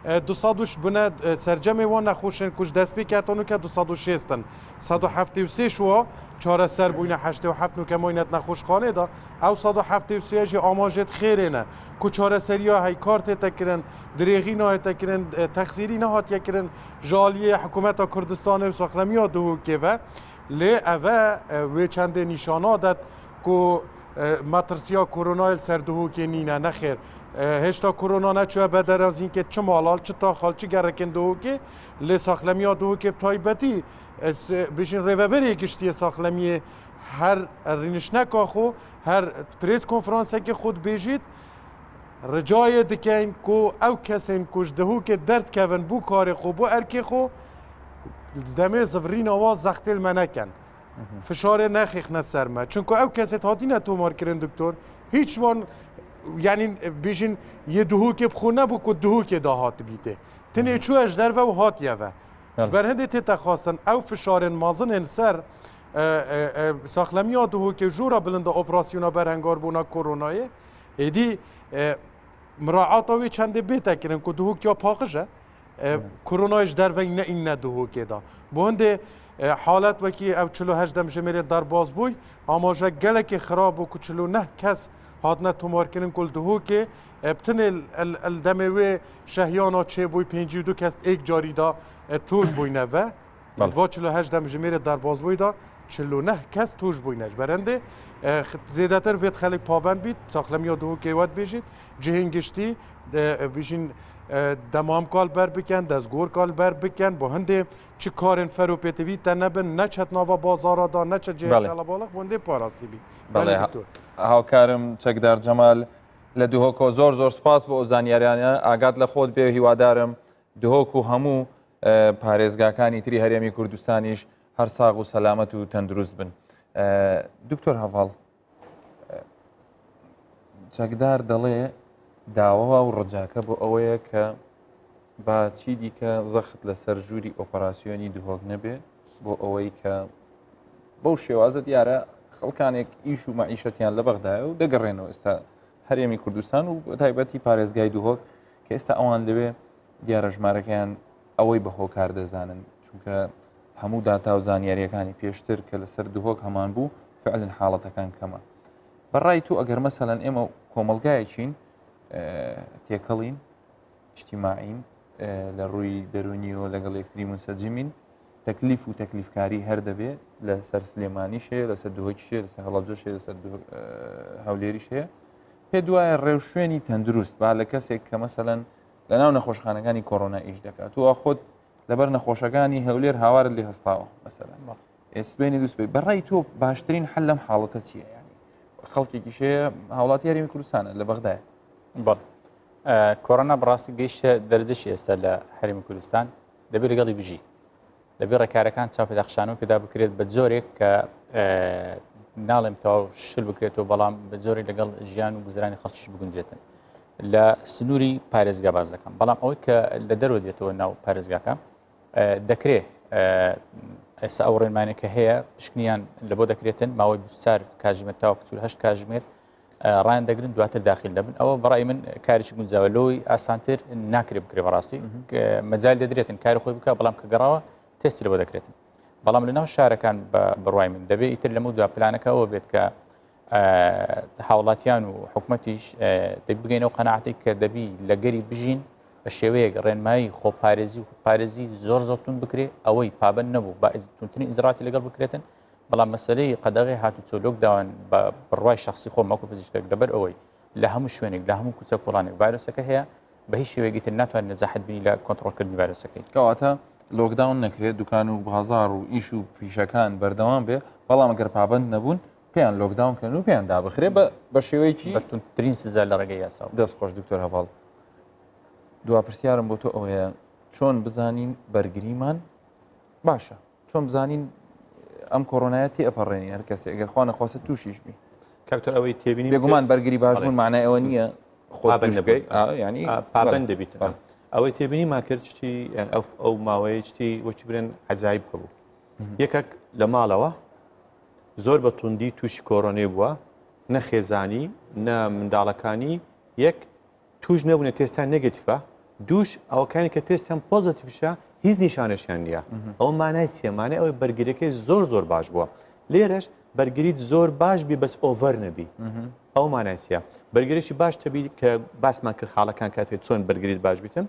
200 بنە سەررجەمی وان نەخۆشن کوش دەست پێ کاتۆنکە 260 173 شووە چارەسەر بووینە 87 و کەمۆینەت نەخۆشخانێدا ئەو 173 ئاماژێت خێرێنە کو چارەسەریە هەی کارتێتەکردن درێغی نایەتەکردن تەخسیری نەهاتیەکردن ژالیە حکوومەتە کوردستانی و سەخلەمیە دووکێڤە لێ ئەvە وێ چەندێ نیشانادەت کو مەترسیا کۆرۆنایل سەردووکێ نینە نەخێر هێشتا کۆرۆنا نەچوە بە دەرازینکە چ ماڵال چ تاخال چ گەڕێکن دووکێ لێ ساخلەمیە دووکێ تایبەتی بژین ڕێڤەبەرێ گشتیە ساخلەمیە هەر ڕینشنەکە خۆ هەر پرێس کۆنفرانسێکی خود بێژیت ڕجایە دکەین کۆ ئەو کەسێن کوش دەهوکێ دەردکەون بوو کارێ خۆ بۆ ئەرکێ خۆ دەمێ زڤرینەوە زەختێل مەنەکەن فشارێ نەخێخنە سەرمە چونکە ئەو کەسێت هاتینە تۆمارکردن دکتۆر هیچ وان یعنی بێژین یە دووکێ بخۆ نەبوو کۆ دووکێ داهات بیتێ تنێ چوەش دەرڤە و هاتیەوە بەر هەندێ تێتە خواستن ئەو فشارێن مازنێن سەر ساخلەمیە دووکێ ژوورە بلندە ئۆپراسیۆنە بەرهەنگار بوونا کۆرۆنایە هێدی مراعاتەوەی چەندێ بێتەکردن کە دووکیا پاقژە کۆرۆنایش دەرڤەی نەئینە دووکێدا بۆ هەندێ حالت وەکی ئەو 48 دەم ژمێرێت دەرباز بووی ئاماژە گەلێکی خراپ و 49 کەس هاتنە تۆمارکردن کول دووکێ بتنێ دەمەوێ شەهیانە چێبووی 52 کەس ئێک جاریدا توش بووینەوە با 48 دەم ژمێرێت دەرباز بوویدا 49 کەس توش بووینەش بەرەندێ زێدەتر بێت خەڵک پابند بیت ساخلەمیە دووکێ وەت بێژیت جهێنگشتی بژین دەمام کال بەر بکەن دەستگۆر کال بەر بکەن بۆ هەندێ چ کارن فەرۆپێتەوی تە نەبن نەچەت ناوە بازاڕدا نەچە جێڵە باڵق بۆندێ پاراستیبی هاوکارم چەکدار جەمال لە دوهۆکۆ زۆر زۆر سپاس بۆ ئەو زانیاریانە ئاگات لە خۆت بێ هیوادارم دهۆک و هەموو پارێزگاکانی تری هەرێمی کوردستانیش هەر ساغ و سەلامەت و تەندروست بن دکتۆر هەڤاڵ چەکدار دەڵێ داوەوە و ڕجاکە بۆ ئەوەیە کە با چی دیکە زەخت لەسەر ژووری ئۆپەراسیۆنی دوهۆک نەبێ بۆ ئەوەی کە بەو شێوازە دیارە خەڵکانێک ئیش و مەعیشەتیان لە بەغدایە و دەگەڕێنەوە ئێستا هەرێمی کوردستان و تایبەتی پارێزگای دوهۆک کە ئێستا ئەوان لەوێ دیارە ژمارەکەیان ئەوەی بە هۆکار دەزانن چونکە هەموو داتا و زانیاریەکانی پێشتر کە لەسەر دوهۆک هەمان بوو فعلن حاڵەتەکان کەمە بەڕای تو ئەگەر مەسەلەن ئێمە کۆمەلگایەکین تێکەڵین اجتیماعین لە ڕووی دەرونیەوە لەگەڵ یەکتری منسەجمین تەکلیف و تەکلیفکاری هەر دەبێت لە سەر سلێمانیشەیە لەسەر دوهۆکیشەیە لەسەر هەڵەبجەشەیە لەسەر هەولێریشەیە پێ دوایە ڕێو شوێنی تەندروست با لە کەسێک کە مەسەلەن لە ناو نەخۆشخانەکانی کۆڕۆنا ئیش دەکات و خۆت لەبەر نەخۆشەکانی هەولێر هاوارت لێ هەستاوە مەسەلەن ئێسبێنی دوست بێت بەڕای تۆ باشترین حەل لەم حاڵەتە چییە ینی خەڵکێکیشەیە هاوڵاتی هەرێمی کوردستانە لە بەغدایە بەڵ کۆڕۆنا بڕاستی گەیشتە دەرەجەشی ئێستا لە هەرێمی کوردستان دەبێت لەگەڵی بژی دەبێت ڕێکارەکان چاوپێداخشانەوە پێدا بکرێت بە جۆرێک کە ناڵێم تەواو شل بکرێتەوە بەڵام بە جۆرێک لەگەڵ ژیان و گوزرانی خەڵکیش بگونجێتن لە سنووری پارێزگا باز دەکەم بەڵام ئەوەی کە لە دەرەوە دێتەوە ناو پارێزگاکە دەکرێت ئێستا ئەو ڕێنمانێکە هەیە پشکنیان لە بۆ دەکرێتن ماوەی 24 کاتژمێر تاوە 8 کاتژمێر ڕایان دەگرن دواتر داخل دەبن ئەوە بەڕای من کارێکی گونجاوە لەوەی ئاسانتر ناکرێت بکرێت بەڕاستی مەجال دەدرێتن کاری خۆی بکە بەڵام کە گەڕاوە تێستی لە بۆ دەکرێتن بەڵام لەناو شارەکان بڕوای من دەبێت ئیتر لەمە دو پلانەکە ئەوە بێت کە هاوڵاتیان و حکوومەتیش بگەینەوە قەناعەتی کە دەبی لەگەری بژین بە شێوەیەک ڕێنمایی خۆپارێزی و پارێزی زۆر زۆرتون بکرێت ئەوەی پابند نەبوو با تونترین ئیزراتی لەگەڵ بکرێتن بەڵام مەسەلەی قەدەغی هاتوچۆ لۆکداوان بە ڕوای شخصی خۆم وەکو پزیشکێک لەبەر ئەوەی لە هەموو شوێنێک لە هەموو کوچە کوڵانێک ڤایرۆسەکە هەیە بە هیچ شێوەیەکی تر ناتوانێت نەزاحەت بینی لە کۆنتڕۆلکردنی ڤایرۆسەکەی. کەواتە لۆکداون نەکرێت دوکان و بازار و ئیش و پیشەکان بەردەوام بێ بەڵام ئەگەر پابند نەبوون پێیان لۆکداونکەن و پێیان دابخرێ بە شێوەیەکی بەتونترین سزا لە ڕێگەی یاسا. دەست خۆش دکتۆر هەواڵ دوا پرسیارم بۆ تۆ ئەوەیە چۆن بزانین بەرگریمان باشە چۆن بزانین ئەم کۆڕۆنایەتی ئەپەڕێنی هەر کەسێک ئەگەر خوا نەخواستە تووشیش بی کاکتۆر ئەوەی تێبینی بێگومان بەرگری باشبوون معنای ئەوە نییە خۆبگەی ینی پابند دەبیت ئەوەی تێبینی ماکرد شتی ئەو ماوەیە شتی وەچی برێن عجایب هەبوو یەکێک لە ماڵەوە زۆر بە توندی تووشی کۆڕۆنێ بووە نەخێزانی نە منداڵەکانی یەک توش نەبوونە تێستان نێگەتیڤە دووش ئەوەکانی کە تێستیان پۆزتیڤشە هیچ نیشانەشیان نییە ئەو مانای چیە مانای ئەوەی بەرگریەکەی زۆر باش بووە لێرەش بەرگریت زۆر باش بی بەس ئۆڤەر نەبی ئەو مانای چیە بەرگریشی باش تەبی کە باسمان کرد خاڵەکان کاتێت چۆن بەرگریت باش بیتن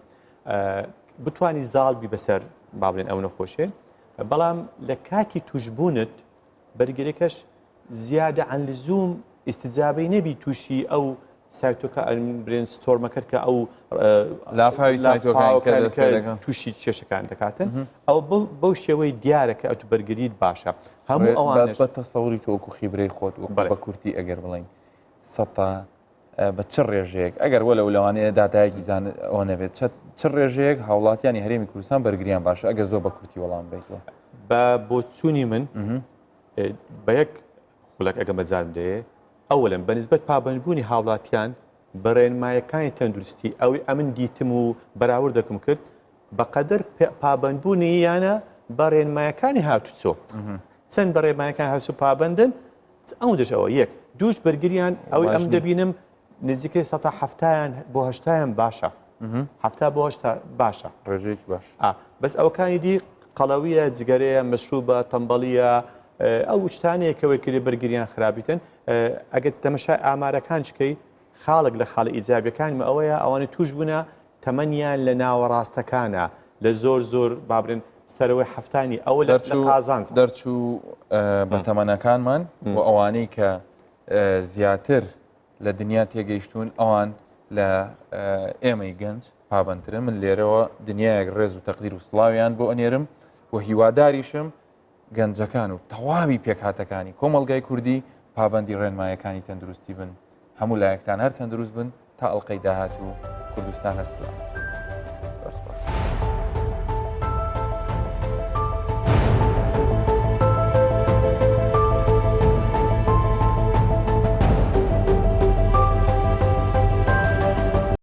بتانی زاڵ بی بەسەر بابلێن ئەو نەخۆشێ بەڵام لە کاتی توشبوونت بەرگریەکەش زیادە عن لزوم استجابەی نەبی تووشی ئەو سایتۆکە برێن ستۆرمەکەت کە ئەو لافاوی سایتۆکان تووشی کێشەکان دەکاتن ئەو بەو شێوەی دیارەکە ئەو بەرگریت باشە هەموو ئەوان بە تەسەوری تۆکو خیبرەی خۆت بە کورتی ئەگەر بڵین سەتا بە چ ڕێژەیەک ئەگەر وە لە لەوانەیە دادایەکی زان ئەوە نەبێت چ ڕێژەیەک هاوڵاتیانی هەرێمی کوردستان بەرگریان باشە ئەگەر زۆر بە کورتی وەڵام بێتەوە بە بۆ چوونی من بە یەک خولەک ئەگە مەجارم دەیە ئەوەلم بەنسبەت پابندبوونی هاوڵاتیان بەڕێنمایەکانی تەندروستی ئەوەی ئەمن دیتم و بەراورد دەکەم کرد بەقەدر پابندبوونی یانە بەڕێنمایەکانی هاتوچۆ چەند بەڕێنمایەکان هاتوچۆ پابندن ئەو دەشەوە یەک دووش بەرگریان ئەوەی ئەم دەبینم نزیکەی 70 بۆ 80 باشە 70 بۆ 80 باشە ڕێژەیەکی باش بەس ئەوەکانی دی قەڵەویە جگەرەیە مەشروبە تەمبەڵیە ئەو شتانەیەکەوەی کرێ بەرگریان خراپیتن ئەگەر تەمەشای ئامارەکان چکەی خاڵک لە خاڵی ئیجابیەکانمە ئەوەیە ئەوانە توش بوونە تەمەنیان لە ناوەڕاستەکانە لە زۆر بابرن سەرەوەی هەفتانی ئەوە لە قازانج دەرچوو بە تەمەنەکانمان و ئەوانەی کە زیاتر لە دنیا تێگەیشتون ئەوان لە ئێمەی گەنج پابندترن من لێرەوە دنیایەک ڕێز و تەقدیر و سڵاویان بۆ ئەنێرم و هیواداریشم گەنجەکان و تەواوی پێکهاتەکانی کۆمەڵگای کوردی پابندی ڕێنمایەکانی تەندروستی بن هەموو لایەکتان هەر تەندروست بن تا ئەڵقەی داهات و کوردستان هەرسڵات